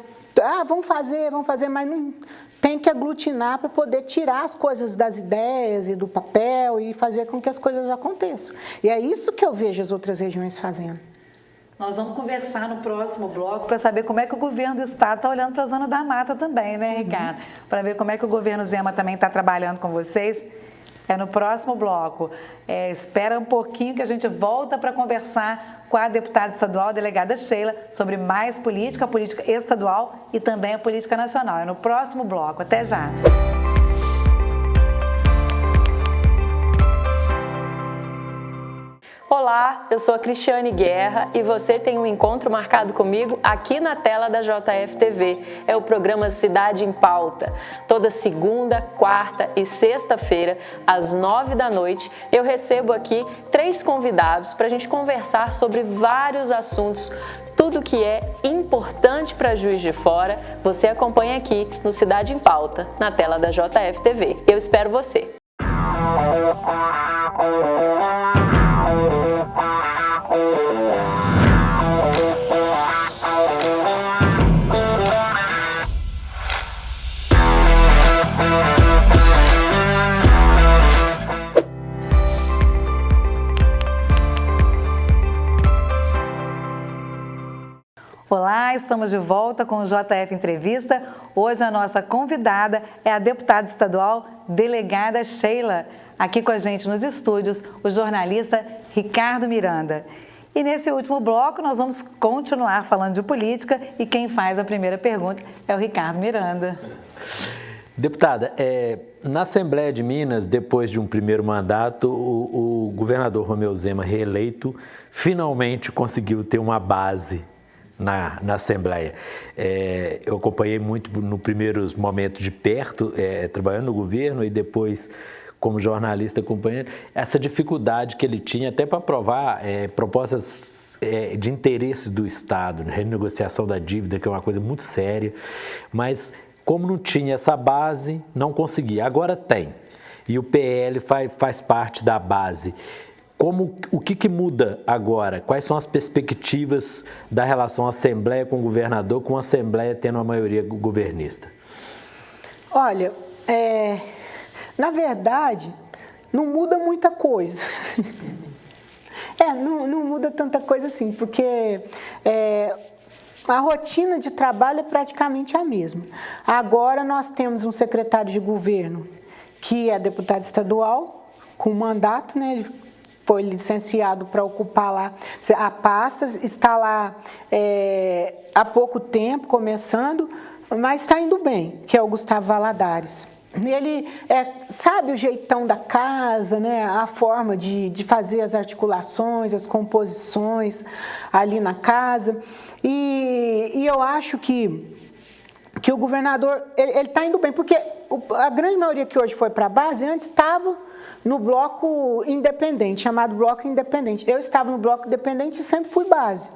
vamos fazer, mas não tem que aglutinar para poder tirar as coisas das ideias e do papel e fazer com que as coisas aconteçam. E é isso que eu vejo as outras regiões fazendo. Nós vamos conversar no próximo bloco para saber como é que o governo do estado está olhando para a Zona da Mata também, né, Ricardo? Para ver como é que o governo Zema também está trabalhando com vocês. É no próximo bloco. Espera um pouquinho que a gente volta para conversar com a deputada estadual, a delegada Sheila, sobre mais política, a política estadual e também a política nacional. É no próximo bloco. Até já! Olá, eu sou a Cristiane Guerra e você tem um encontro marcado comigo aqui na tela da JF-TV. É o programa Cidade em Pauta. Toda segunda, quarta e sexta-feira, às 9 da noite, eu recebo aqui 3 convidados para a gente conversar sobre vários assuntos. Tudo que é importante para Juiz de Fora, você acompanha aqui no Cidade em Pauta, na tela da JF-TV. Eu espero você! Olá, estamos de volta com o JF Entrevista. Hoje a nossa convidada é a deputada estadual delegada Sheila. Aqui com a gente nos estúdios, o jornalista Ricardo Miranda. E nesse último bloco nós vamos continuar falando de política e quem faz a primeira pergunta é o Ricardo Miranda. Deputada, na Assembleia de Minas, depois de um primeiro mandato, o governador Romeu Zema, reeleito, finalmente conseguiu ter uma base na Assembleia. Eu acompanhei muito nos primeiros momentos de perto, trabalhando no governo e depois como jornalista acompanhando, essa dificuldade que ele tinha até para aprovar propostas de interesse do Estado, né? Renegociação da dívida, que é uma coisa muito séria, mas como não tinha essa base, não conseguia. Agora tem, e o PL faz parte da base. O que muda agora? Quais são as perspectivas da relação Assembleia com o governador, com a Assembleia tendo uma maioria governista? Olha, na verdade, não muda muita coisa. Não muda tanta coisa assim, porque a rotina de trabalho é praticamente a mesma. Agora nós temos um secretário de governo que é deputado estadual, com mandato, né? Ele foi licenciado para ocupar lá a pasta, está lá há pouco tempo, começando, mas está indo bem, que é o Gustavo Valadares. Ele sabe o jeitão da casa, né? A forma de fazer as articulações, as composições ali na casa. E eu acho que o governador ele está indo bem, porque a grande maioria que hoje foi para a base antes estava no bloco independente, chamado bloco independente. Eu estava no bloco independente e sempre fui base.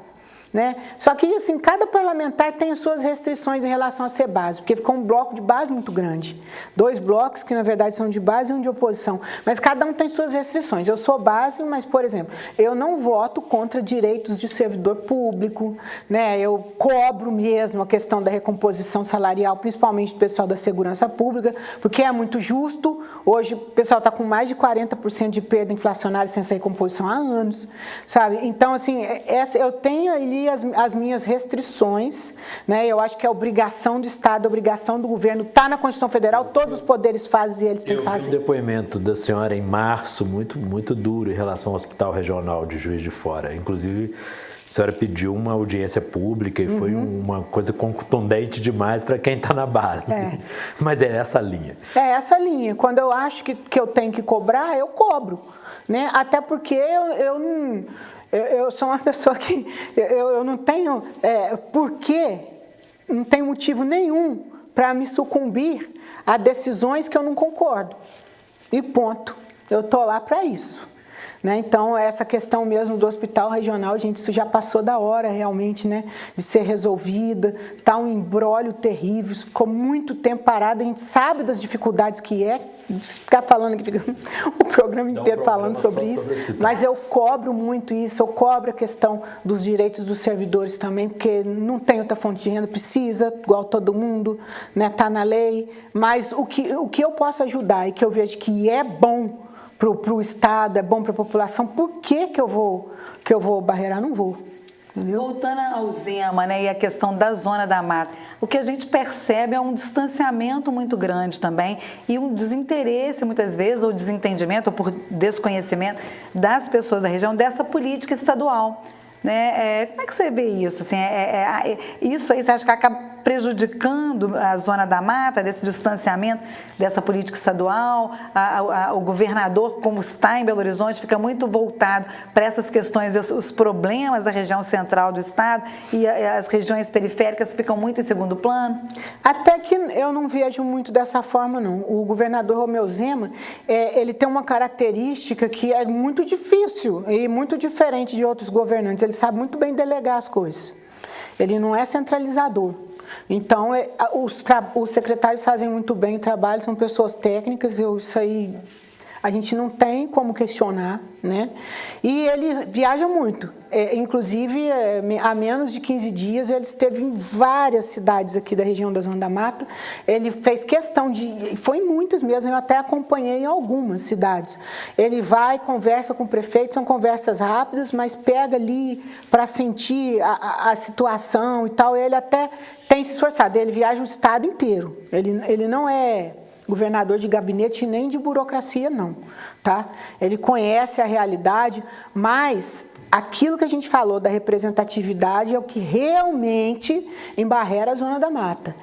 Né? Só que assim, cada parlamentar tem as suas restrições em relação a ser base, porque ficou um bloco de base muito grande. 2 blocos que na verdade são de base e um de oposição, mas cada um tem suas restrições. Eu sou base, mas, por exemplo, eu não voto contra direitos de servidor público, né? Eu cobro mesmo a questão da recomposição salarial, principalmente do pessoal da segurança pública, porque é muito justo. Hoje o pessoal está com mais de 40% de perda inflacionária sem essa recomposição há anos, sabe? Então, assim, eu tenho ali as minhas restrições, né? Eu acho que é obrigação do Estado, obrigação do governo, está na Constituição Federal, todos os poderes fazem e eles têm que fazer. Eu vi um depoimento da senhora em março, muito, muito duro em relação ao Hospital Regional de Juiz de Fora. Inclusive, a senhora pediu uma audiência pública e foi uma coisa contundente demais para quem está na base. Mas é essa linha. É essa linha. Quando eu acho que eu tenho que cobrar, eu cobro, né? Até porque eu sou uma pessoa que eu não tenho não tenho motivo nenhum para me sucumbir a decisões que eu não concordo. E ponto. Eu estou lá para isso. Né? Então, essa questão mesmo do hospital regional, gente, isso já passou da hora realmente, né, de ser resolvida. Está um imbróglio terrível, ficou muito tempo parado, a gente sabe das dificuldades que ficar falando aqui, fica o programa inteiro falando sobre isso, mas eu cobro muito isso, eu cobro a questão dos direitos dos servidores também, porque não tem outra fonte de renda, precisa, igual todo mundo, né, tá na lei, mas o que eu posso ajudar e que eu vejo que é bom para o Estado, é bom para a população, por que eu vou barreirar? Não vou. Entendeu? Voltando ao Zema, né, e a questão da zona da mata, o que a gente percebe é um distanciamento muito grande também e um desinteresse muitas vezes, ou desentendimento, ou por desconhecimento das pessoas da região dessa política estadual. Né? Como é que você vê isso? Assim, isso aí você acha que acaba prejudicando a zona da mata, desse distanciamento dessa política estadual? O governador, como está em Belo Horizonte, fica muito voltado para essas questões, os problemas da região central do estado, e as regiões periféricas ficam muito em segundo plano? Até que eu não vejo muito dessa forma, não. O governador Romeu Zema, ele tem uma característica que é muito difícil e muito diferente de outros governantes. Ele sabe muito bem delegar as coisas. Ele não é centralizador. Então, os secretários fazem muito bem o trabalho, são pessoas técnicas, isso aí a gente não tem como questionar, né? E ele viaja muito. Inclusive, há menos de 15 dias, ele esteve em várias cidades aqui da região da Zona da Mata. Ele fez questão foi em muitas mesmo, eu até acompanhei em algumas cidades. Ele vai, conversa com o prefeito, são conversas rápidas, mas pega ali para sentir a situação e tal. Ele até tem se esforçado, ele viaja o estado inteiro. Ele não é governador de gabinete nem de burocracia, não, tá? Ele conhece a realidade, mas aquilo que a gente falou da representatividade é o que realmente embarrera a Zona da Mata.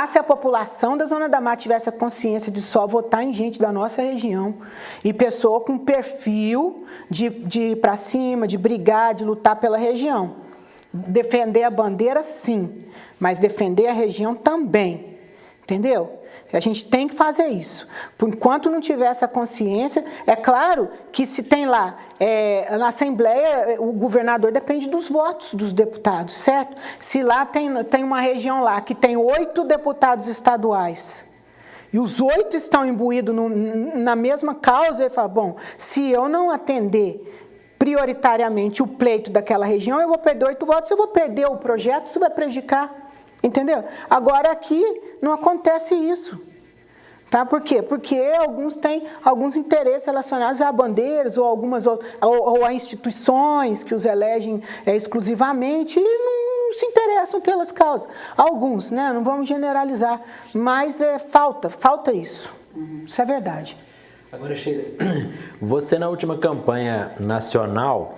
Se a população da Zona da Mata tivesse a consciência de só votar em gente da nossa região e pessoa com perfil de ir para cima, de brigar, de lutar pela região. Defender a bandeira, sim, mas defender a região também, entendeu? A gente tem que fazer isso. Por enquanto não tiver essa consciência, é claro que se tem lá, na Assembleia, o governador depende dos votos dos deputados, certo? Se lá tem uma região lá que tem 8 deputados estaduais, e os 8 estão imbuídos na mesma causa, ele fala, bom, se eu não atender prioritariamente o pleito daquela região, eu vou perder 8 votos, eu vou perder o projeto, isso vai prejudicar. Entendeu? Agora aqui não acontece isso. Tá? Por quê? Porque alguns têm alguns interesses relacionados a bandeiras ou a instituições que os elegem exclusivamente e não se interessam pelas causas. Alguns, né? Não vamos generalizar, mas falta isso. Isso é verdade. Agora, Sheila, você na última campanha nacional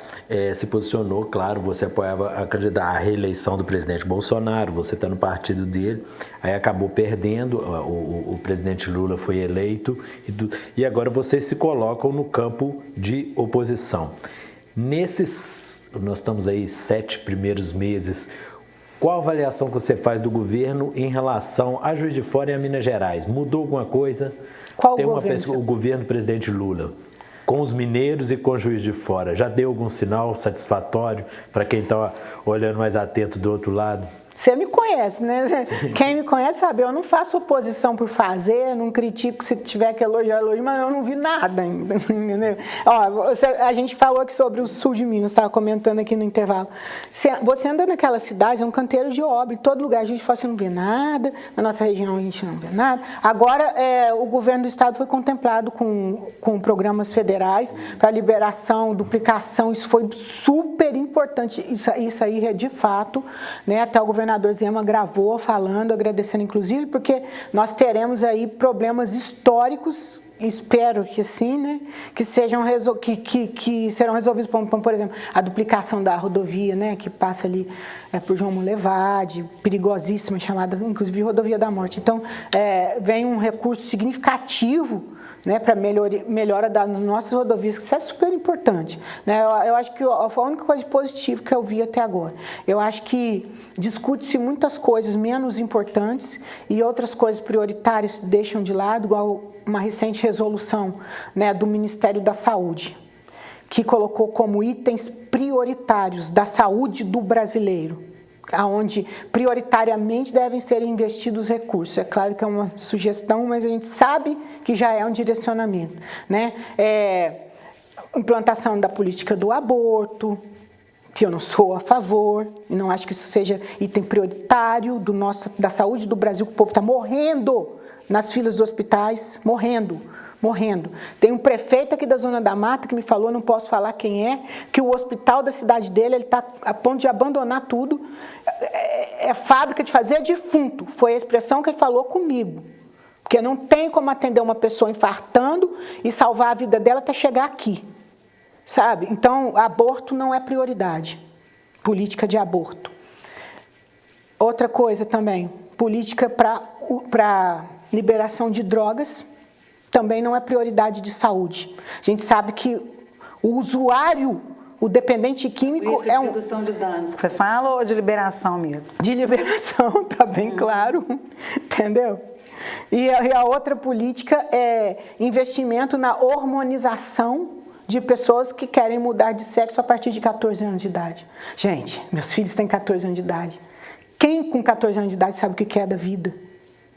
se posicionou, claro, você apoiava a reeleição do presidente Bolsonaro, você está no partido dele, aí acabou perdendo, o presidente Lula foi eleito e agora vocês se colocam no campo de oposição. Nós estamos aí 7 primeiros meses, qual a avaliação que você faz do governo em relação a Juiz de Fora e a Minas Gerais? Mudou alguma coisa? Qual Tem governo? O governo do presidente Lula, com os mineiros e com o Juiz de Fora. Já deu algum sinal satisfatório para quem está olhando mais atento do outro lado? Você me conhece, né? Sim. Quem me conhece sabe, eu não faço oposição por fazer, não critico se tiver que elogiar, mas eu não vi nada ainda, entendeu? A gente falou aqui sobre o sul de Minas, estava comentando aqui no intervalo. Você anda naquela cidade, é um canteiro de obra, em todo lugar a gente fala, você não vê nada, na nossa região a gente não vê nada. Agora, o governo do estado foi contemplado com programas federais para liberação, duplicação, isso foi super importante, isso aí é de fato, né? Até o governador Zema gravou falando, agradecendo inclusive, porque nós teremos aí problemas históricos, espero que sim, né, que serão resolvidos, por exemplo, a duplicação da rodovia, né, que passa ali por João Mulevade, perigosíssima, chamada inclusive Rodovia da Morte. Então, vem um recurso significativo, né, para melhora das nossas rodovias, que isso é super importante. Né? Eu acho que foi a única coisa positiva que eu vi até agora. Eu acho que discute-se muitas coisas menos importantes e outras coisas prioritárias deixam de lado, igual uma recente resolução, né, do Ministério da Saúde, que colocou como itens prioritários da saúde do brasileiro, onde prioritariamente devem ser investidos recursos. É claro que é uma sugestão, mas a gente sabe que já é um direcionamento. Né? Implantação da política do aborto, que eu não sou a favor, e não acho que isso seja item prioritário da saúde do Brasil, que o povo está morrendo nas filas dos hospitais, morrendo. Tem um prefeito aqui da Zona da Mata que me falou, não posso falar quem é, que o hospital da cidade dele, ele está a ponto de abandonar tudo, é fábrica de fazer defunto, foi a expressão que ele falou comigo, porque não tem como atender uma pessoa infartando e salvar a vida dela até chegar aqui, sabe? Então, aborto não é prioridade, política de aborto. Outra coisa também, política para liberação de drogas, também não é prioridade de saúde. A gente sabe que o usuário, o dependente químico é redução de danos que você fala ou de liberação mesmo? De liberação, tá bem claro, entendeu? E a outra política é investimento na hormonização de pessoas que querem mudar de sexo a partir de 14 anos de idade. Gente, meus filhos têm 14 anos de idade. Quem com 14 anos de idade sabe o que é da vida?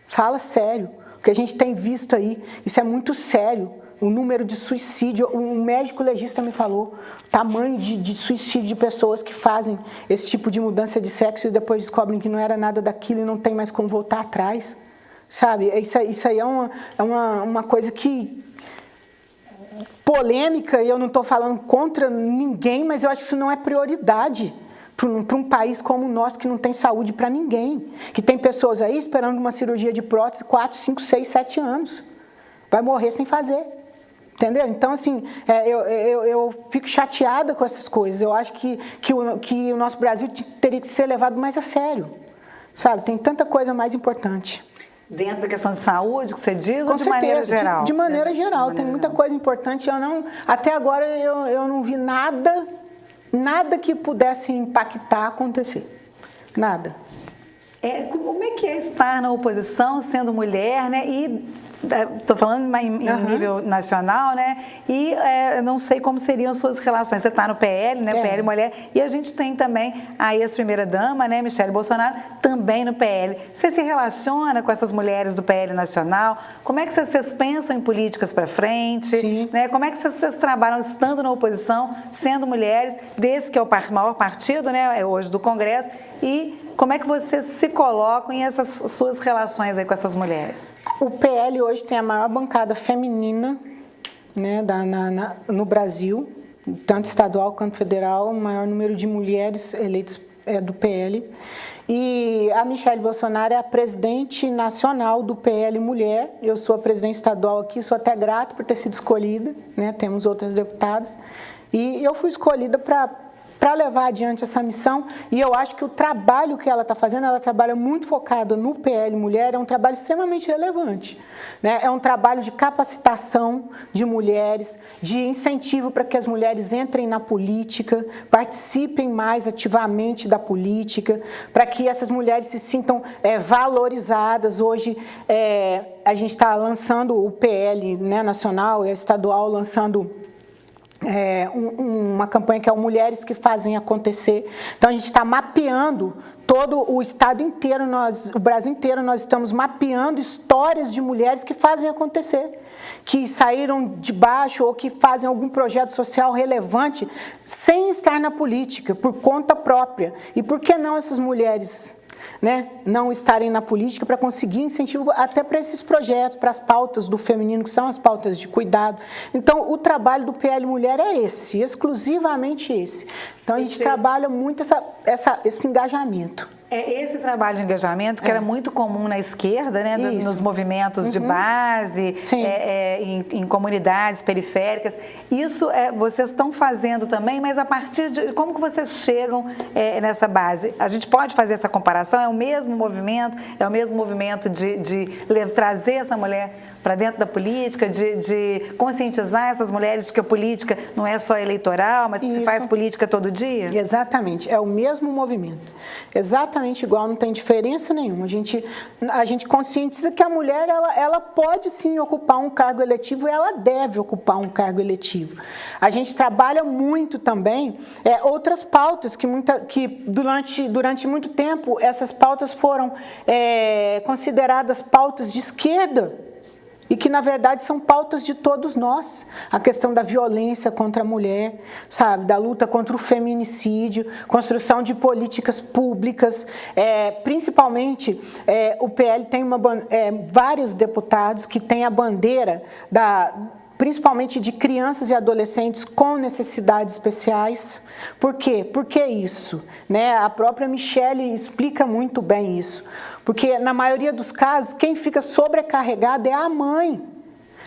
Fala sério. O que a gente tem visto aí, isso é muito sério, o número de suicídio, um médico legista me falou, tamanho de suicídio de pessoas que fazem esse tipo de mudança de sexo e depois descobrem que não era nada daquilo e não tem mais como voltar atrás, sabe? Isso aí é uma coisa que... polêmica, e eu não estou falando contra ninguém, mas eu acho que isso não é prioridade para um país como o nosso, que não tem saúde para ninguém, que tem pessoas aí esperando uma cirurgia de prótese 4, 5, 6, 7 anos. Vai morrer sem fazer. Entendeu? Então, assim, eu fico chateada com essas coisas. Eu acho que o nosso Brasil teria que ser levado mais a sério. Sabe? Tem tanta coisa mais importante. Dentro da questão de saúde, que você diz, Com ou de certeza, maneira geral? De maneira geral. Tem muita coisa importante. Até agora eu não vi nada que pudesse impactar acontecer. Nada. Como é que é estar na oposição, sendo mulher, né? E estou falando em nível nacional, né? E não sei como seriam suas relações. Você está no PL, né? PL Mulher. E a gente tem também a ex-primeira-dama, né? Michele Bolsonaro, também no PL. Você se relaciona com essas mulheres do PL nacional? Como é que vocês pensam em políticas para frente? Sim. Né? Como é que vocês trabalham estando na oposição, sendo mulheres, desse que é o maior partido, né? Hoje do Congresso, e como é que vocês se colocam em essas suas relações aí com essas mulheres? O PL hoje tem a maior bancada feminina, né, no Brasil, tanto estadual quanto federal, o maior número de mulheres eleitas do PL. E a Michele Bolsonaro é a presidente nacional do PL Mulher. Eu sou a presidente estadual aqui, sou até grata por ter sido escolhida, né, temos outras deputadas. E eu fui escolhida para levar adiante essa missão, e eu acho que o trabalho que ela está fazendo, ela trabalha muito focada no PL Mulher, é um trabalho extremamente relevante, né? É um trabalho de capacitação de mulheres, de incentivo para que as mulheres entrem na política, participem mais ativamente da política, para que essas mulheres se sintam valorizadas. Hoje, a gente está lançando o PL, né, nacional e estadual, lançando uma campanha que é o Mulheres que Fazem Acontecer. Então, a gente está mapeando todo o estado inteiro, o Brasil inteiro, nós estamos mapeando histórias de mulheres que fazem acontecer, que saíram de baixo ou que fazem algum projeto social relevante sem estar na política, por conta própria. E por que não essas mulheres, né, não estarem na política, para conseguir incentivo até para esses projetos, para as pautas do feminino, que são as pautas de cuidado. Então, o trabalho do PL Mulher é esse, exclusivamente esse. Então, a gente trabalha muito esse engajamento. Esse trabalho de engajamento que era muito comum na esquerda, né, nos movimentos de base, em comunidades periféricas. Isso vocês estão fazendo também, mas a partir de como que vocês chegam nessa base? A gente pode fazer essa comparação? É o mesmo movimento? É o mesmo movimento de trazer essa mulher para dentro da política, de conscientizar essas mulheres de que a política não é só eleitoral, mas que se faz política todo dia? Exatamente, é o mesmo movimento. Exatamente igual, não tem diferença nenhuma. A gente conscientiza que a mulher ela pode sim ocupar um cargo eletivo e ela deve ocupar um cargo eletivo. A gente trabalha muito também outras pautas que durante muito tempo essas pautas foram consideradas pautas de esquerda, e que, na verdade, são pautas de todos nós. A questão da violência contra a mulher, sabe? Da luta contra o feminicídio, construção de políticas públicas. Principalmente, o PL tem vários deputados que têm a bandeira principalmente de crianças e adolescentes com necessidades especiais. Por quê? Por que isso? Né? A própria Michele explica muito bem isso. Porque, na maioria dos casos, quem fica sobrecarregada é a mãe.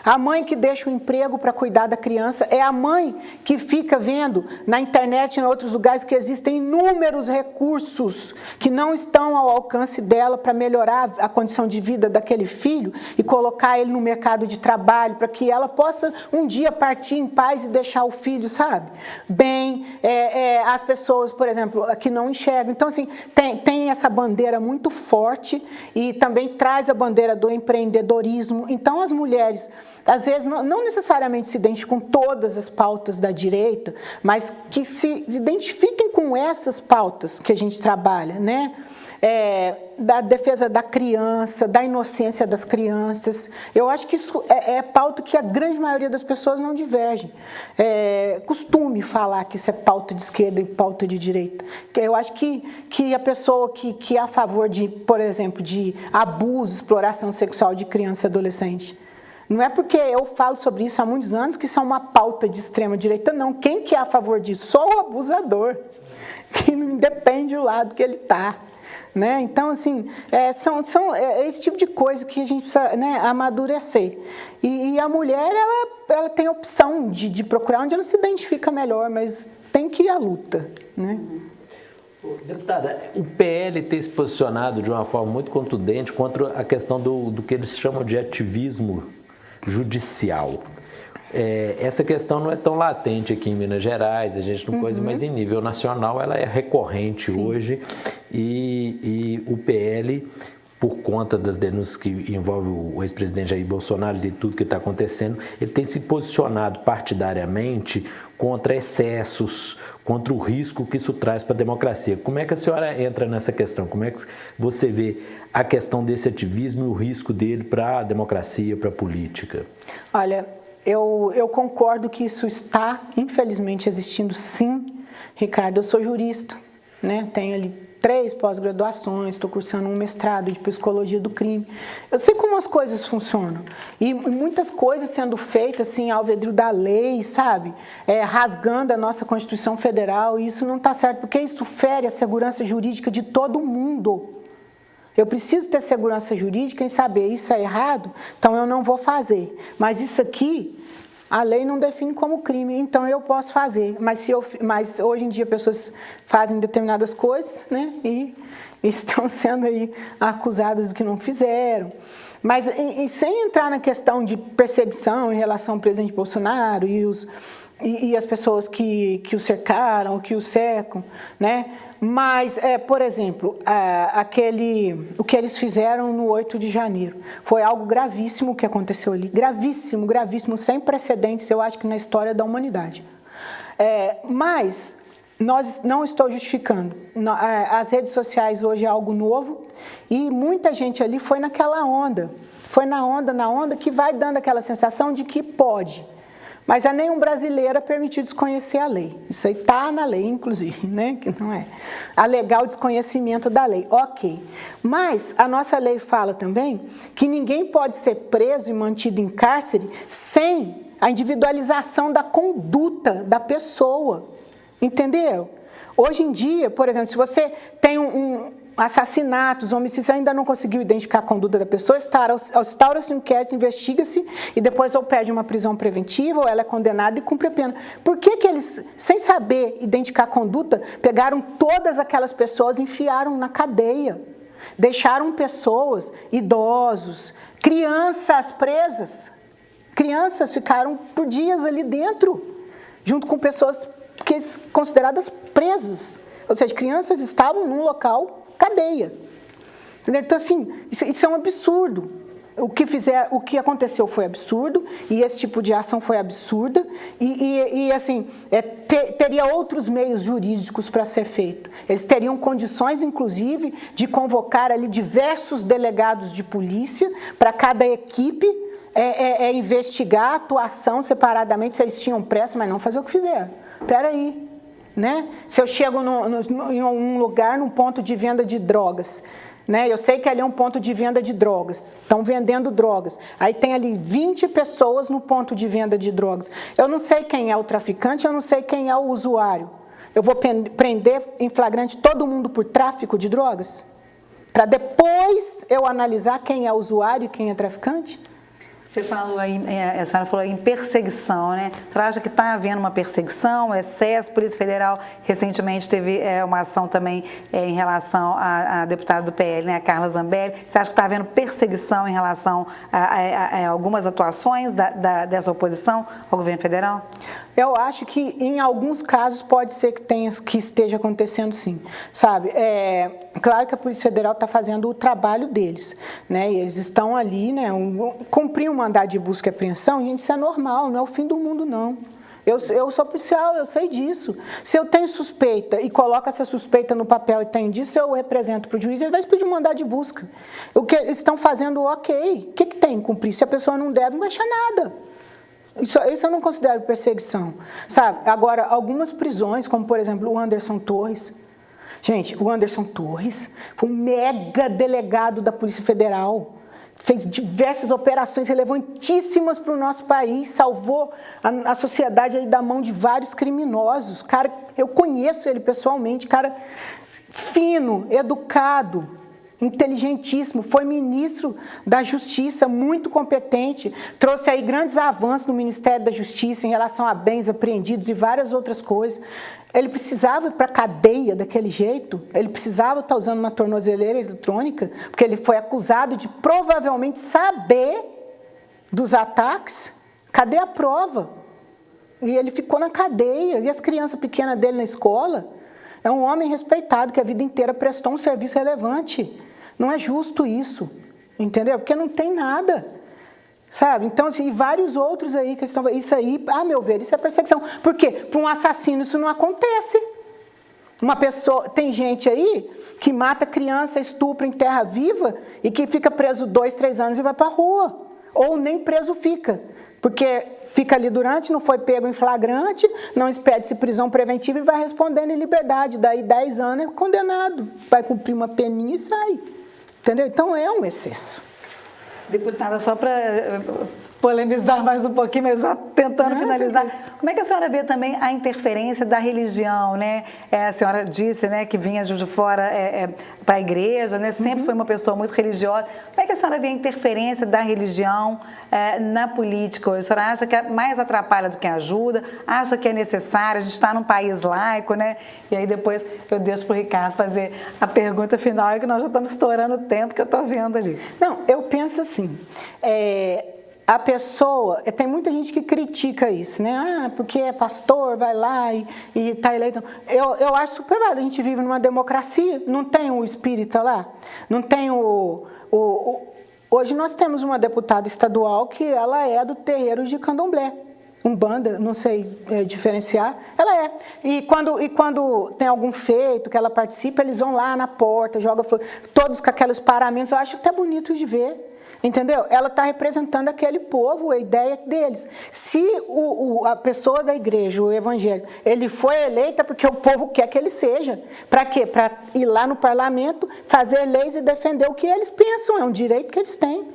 A mãe que deixa o emprego para cuidar da criança, é a mãe que fica vendo na internet e em outros lugares que existem inúmeros recursos que não estão ao alcance dela para melhorar a condição de vida daquele filho e colocar ele no mercado de trabalho para que ela possa um dia partir em paz e deixar o filho, sabe? Bem, as pessoas, por exemplo, que não enxergam. Então, assim, tem essa bandeira muito forte e também traz a bandeira do empreendedorismo. Então, as mulheres às vezes, não necessariamente se identificam com todas as pautas da direita, mas que se identifiquem com essas pautas que a gente trabalha, né? Da defesa da criança, da inocência das crianças. Eu acho que isso é pauta que a grande maioria das pessoas não divergem. Costume falar que isso é pauta de esquerda e pauta de direita. Eu acho que a pessoa que é a favor de, por exemplo, de abuso, exploração sexual de criança e adolescente, não é porque eu falo sobre isso há muitos anos que isso é uma pauta de extrema direita, não. Quem que é a favor disso? Só o abusador, que não depende do lado que ele está. Né? Então, assim, são esse tipo de coisa que a gente precisa, né, amadurecer. E a mulher, ela tem a opção de procurar onde ela se identifica melhor, mas tem que ir à luta. Né? Deputada, o PL tem se posicionado de uma forma muito contundente contra a questão do que eles chamam de ativismo judicial. Essa questão não é tão latente aqui em Minas Gerais, a gente não pode, mas em nível nacional ela é recorrente. Sim. Hoje, e o PL, por conta das denúncias que envolvem o ex-presidente Jair Bolsonaro e tudo que está acontecendo, ele tem se posicionado partidariamente contra excessos, contra o risco que isso traz para a democracia. Como é que a senhora entra nessa questão? Como é que você vê a questão desse ativismo e o risco dele para a democracia, para a política? Olha, eu concordo que isso está, infelizmente, existindo, sim, Ricardo. Eu sou jurista, né? Tenho ali 3 pós-graduações, estou cursando um mestrado de psicologia do crime. Eu sei como as coisas funcionam. E muitas coisas sendo feitas assim, ao vedrio da lei, sabe? Rasgando a nossa Constituição Federal, e isso não está certo, porque isso fere a segurança jurídica de todo mundo. Eu preciso ter segurança jurídica em saber isso é errado, então eu não vou fazer. Mas isso aqui, a lei não define como crime, então eu posso fazer. Mas hoje em dia pessoas fazem determinadas coisas, né, e estão sendo aí acusadas do que não fizeram. Mas e sem entrar na questão de perseguição em relação ao presidente Bolsonaro e as pessoas que o cercaram, que o cercam, né? Mas, por exemplo, o que eles fizeram no 8 de janeiro foi algo gravíssimo que aconteceu ali. Gravíssimo, gravíssimo, sem precedentes, eu acho que na história da humanidade. Mas não estou justificando. As redes sociais hoje é algo novo e muita gente ali foi naquela onda. Foi na onda que vai dando aquela sensação de que pode. Mas a nenhum brasileiro é permitido desconhecer a lei. Isso aí está na lei, inclusive, né? Que não é. Alegar o desconhecimento da lei. Ok. Mas a nossa lei fala também que ninguém pode ser preso e mantido em cárcere sem a individualização da conduta da pessoa. Entendeu? Hoje em dia, por exemplo, se você tem assassinatos, homicídios, ainda não conseguiu identificar a conduta da pessoa, instaura-se um inquérito, investiga-se e depois ou pede uma prisão preventiva ou ela é condenada e cumpre a pena. Por que eles, sem saber identificar a conduta, pegaram todas aquelas pessoas e enfiaram na cadeia? Deixaram pessoas, idosos, crianças presas. Crianças ficaram por dias ali dentro, junto com pessoas consideradas presas. Ou seja, crianças estavam num local cadeia. Entendeu? Então, assim, isso é um absurdo. O que aconteceu foi absurdo, e esse tipo de ação foi absurda, e assim, teria outros meios jurídicos para ser feito. Eles teriam condições, inclusive, de convocar ali diversos delegados de polícia para cada equipe investigar a atuação separadamente, se eles tinham pressa, mas não fazer o que fizeram. Espera aí. Né? Se eu chego em um lugar, num ponto de venda de drogas, né? Eu sei que ali é um ponto de venda de drogas, estão vendendo drogas, aí tem ali 20 pessoas no ponto de venda de drogas, eu não sei quem é o traficante, eu não sei quem é o usuário, eu vou prender em flagrante todo mundo por tráfico de drogas? Para depois eu analisar quem é usuário e quem é traficante? Você falou aí, a senhora falou em perseguição, né? Você acha que está havendo uma perseguição, excesso? A Polícia Federal recentemente teve uma ação também em relação à deputada do PL, né, a Carla Zambelli. Você acha que está havendo perseguição em relação a algumas atuações dessa oposição ao governo federal? Eu acho que em alguns casos pode ser que esteja acontecendo, sim, sabe? Claro que a Polícia Federal está fazendo o trabalho deles, né? E eles estão ali, né? Cumprindo mandado de busca e apreensão, gente, isso é normal, não é o fim do mundo, não. Eu sou policial, eu sei disso. Se eu tenho suspeita e coloco essa suspeita no papel e tenho disso, eu represento para o juiz, ele vai pedir um mandado de busca. O que eles estão fazendo, ok. O que tem em cumprir? Se a pessoa não deve, não vai achar nada. Isso eu não considero perseguição. Sabe? Agora, algumas prisões, como por exemplo o Anderson Torres. Gente, o Anderson Torres foi um mega delegado da Polícia Federal. Fez diversas operações relevantíssimas para o nosso país, salvou a sociedade aí da mão de vários criminosos. Cara, eu conheço ele pessoalmente, cara fino, educado, inteligentíssimo, foi ministro da Justiça, muito competente, trouxe aí grandes avanços no Ministério da Justiça em relação a bens apreendidos e várias outras coisas. Ele precisava ir para a cadeia daquele jeito, ele precisava estar usando uma tornozeleira eletrônica, porque ele foi acusado de provavelmente saber dos ataques. Cadê a prova? E ele ficou na cadeia, e as crianças pequenas dele na escola. É um homem respeitado, que a vida inteira prestou um serviço relevante. Não é justo isso, entendeu? Porque não tem nada. Sabe? Então, assim, e vários outros aí que estão... Isso aí, a meu ver, isso é perseguição. Por quê? Para um assassino isso não acontece. Uma pessoa... Tem gente aí que mata criança, estupra em terra viva e que fica preso 2, 3 anos e vai para a rua. Ou nem preso fica. Porque fica ali durante, não foi pego em flagrante, não expede-se prisão preventiva e vai respondendo em liberdade. Daí 10 anos é condenado. Vai cumprir uma peninha e sai. Entendeu? Então é um excesso. Deputada, só para polemizar mais um pouquinho, mas já tentando finalizar. Como é que a senhora vê também a interferência da religião, né? A senhora disse, né, que vinha de fora para a igreja, né? Sempre foi uma pessoa muito religiosa. Como é que a senhora vê a interferência da religião na política hoje? A senhora acha que mais atrapalha do que ajuda? Acha que é necessário? A gente está num país laico, né? E aí depois eu deixo para o Ricardo fazer a pergunta final, que nós já estamos estourando o tempo que eu estou vendo ali. Não, eu penso assim, a pessoa, tem muita gente que critica isso, né? Ah, porque é pastor, vai lá e está eleito. Eu acho super válido, a gente vive numa democracia, não tem o espírita lá, não tem Hoje nós temos uma deputada estadual que ela é do terreiro de Candomblé, Umbanda, não sei diferenciar, ela é. E quando tem algum feito que ela participa, eles vão lá na porta, jogam flor, todos com aqueles paramentos, eu acho até bonito de ver. Entendeu? Ela está representando aquele povo, a ideia deles. Se a pessoa da igreja, o evangélico, ele foi eleito porque o povo quer que ele seja. Para quê? Para ir lá no parlamento, fazer leis e defender o que eles pensam. É um direito que eles têm.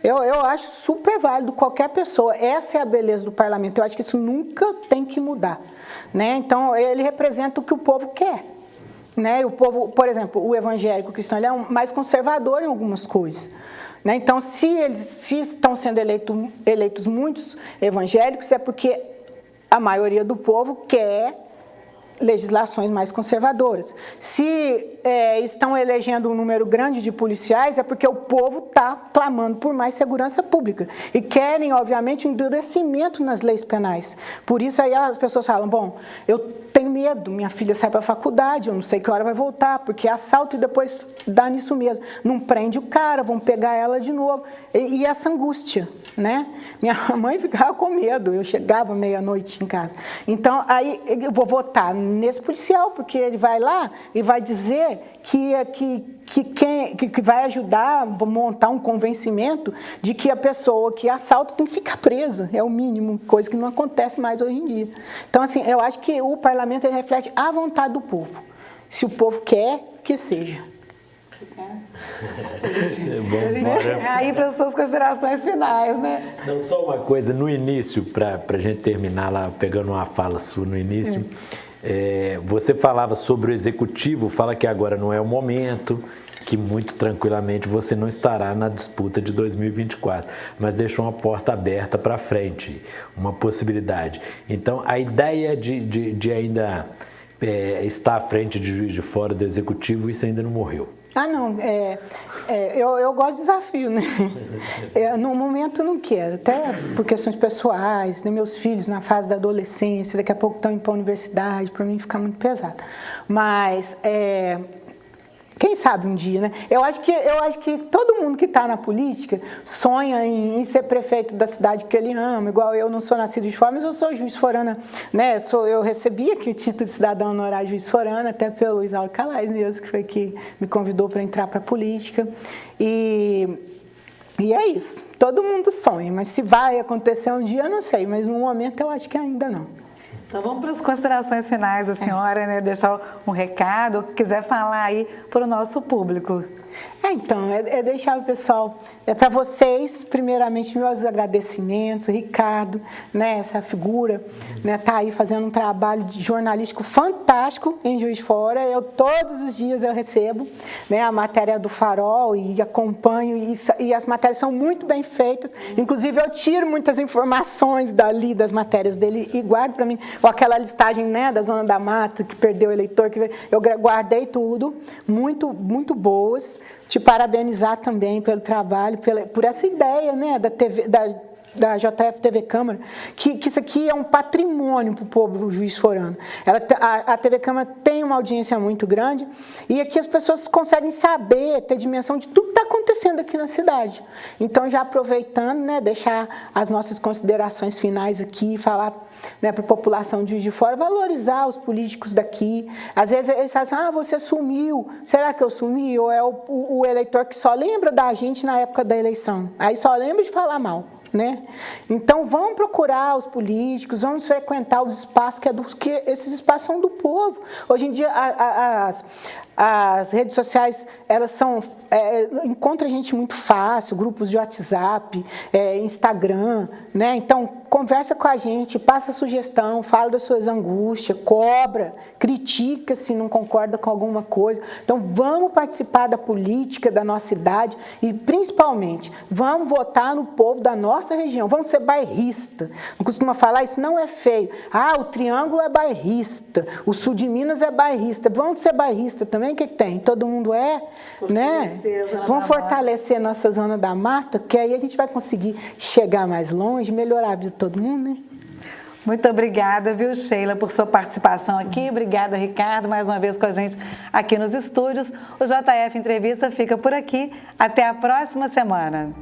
Eu acho super válido qualquer pessoa. Essa é a beleza do parlamento. Eu acho que isso nunca tem que mudar. Né? Então, ele representa o que o povo quer. Né? O povo, por exemplo, o evangélico cristão, ele é mais conservador em algumas coisas. Né? Então, se estão sendo eleitos muitos evangélicos, é porque a maioria do povo quer legislações mais conservadoras. Se estão elegendo um número grande de policiais, é porque o povo está clamando por mais segurança pública. E querem, obviamente, um endurecimento nas leis penais. Por isso, aí as pessoas falam, bom, eu tenho medo, minha filha sai para a faculdade, eu não sei que hora vai voltar, porque é assalto e depois dá nisso mesmo. Não prende o cara, vão pegar ela de novo. E essa angústia, né? Minha mãe ficava com medo, eu chegava meia-noite em casa. Então, aí eu vou votar nesse policial, porque ele vai lá e vai dizer que vai ajudar a montar um convencimento de que a pessoa que assalta tem que ficar presa, é o mínimo, coisa que não acontece mais hoje em dia. Então, assim, eu acho que o parlamento ele reflete a vontade do povo. Se o povo quer, que seja. Aí para as suas considerações finais, né? Não, só uma coisa, no início, para a gente terminar lá, pegando uma fala sua no início, você falava sobre o executivo, fala que agora não é o momento, que muito tranquilamente você não estará na disputa de 2024, mas deixou uma porta aberta para frente, uma possibilidade. Então, a ideia de ainda estar à frente de Juiz de Fora do executivo, isso ainda não morreu. Ah, não, eu gosto de desafio, né? No momento eu não quero, até por questões pessoais, né? Meus filhos na fase da adolescência, daqui a pouco estão indo para a universidade, para mim fica muito pesado. Mas Quem sabe um dia, né? Eu acho que todo mundo que está na política sonha em ser prefeito da cidade que ele ama, igual eu não sou nascido de fora, mas eu sou Juiz de Forana, né? Eu recebi aqui o título de cidadão honorário Juiz de Forana, até pelo Isauro Calais mesmo, que foi que me convidou para entrar para a política. E é isso. Todo mundo sonha, mas se vai acontecer um dia, eu não sei, mas no momento eu acho que ainda não. Então vamos para as considerações finais da senhora, né? Deixar um recado, o que quiser falar aí para o nosso público. Então, deixar o pessoal, para vocês, primeiramente, meus agradecimentos, o Ricardo, né, essa figura, né, tá aí fazendo um trabalho jornalístico fantástico em Juiz de Fora. Todos os dias eu recebo, né, a matéria do Farol e acompanho, e as matérias são muito bem feitas. Inclusive, eu tiro muitas informações das matérias dele e guardo para mim, ou aquela listagem, né, da Zona da Mata, que perdeu o eleitor, que eu guardei tudo, muito, muito boas. Te parabenizar também pelo trabalho, por essa ideia, né, da JF TV Câmara, que isso aqui é um patrimônio para o povo juiz-forano. A TV Câmara tem uma audiência muito grande e aqui as pessoas conseguem saber, ter dimensão de tudo que está acontecendo aqui na cidade. Então, já aproveitando, né, deixar as nossas considerações finais aqui, falar, né, para a população de Juiz de Fora, valorizar os políticos daqui. Às vezes eles falam assim, você sumiu, será que eu sumi? Ou é o eleitor que só lembra da gente na época da eleição, aí só lembra de falar mal, né? Então vamos procurar os políticos, vamos frequentar os espaços, que esses espaços são do povo. Hoje em dia as redes sociais, elas encontra gente muito fácil, grupos de WhatsApp, Instagram, né? Então conversa com a gente, passa sugestão, fala das suas angústias, cobra, critica se não concorda com alguma coisa. Então vamos participar da política da nossa cidade e principalmente vamos votar no povo da nossa região, vamos ser bairrista. Não costuma falar isso, não é feio. O Triângulo é bairrista, o sul de Minas é bairrista, vamos ser bairrista também, o que tem? Todo mundo né? Vamos fortalecer nossa Zona da Mata, que aí a gente vai conseguir chegar mais longe, melhorar a vida de todo mundo, né? Muito obrigada, viu, Sheila, por sua participação aqui. Obrigada, Ricardo, mais uma vez com a gente aqui nos estúdios. O JF Entrevista fica por aqui. Até a próxima semana.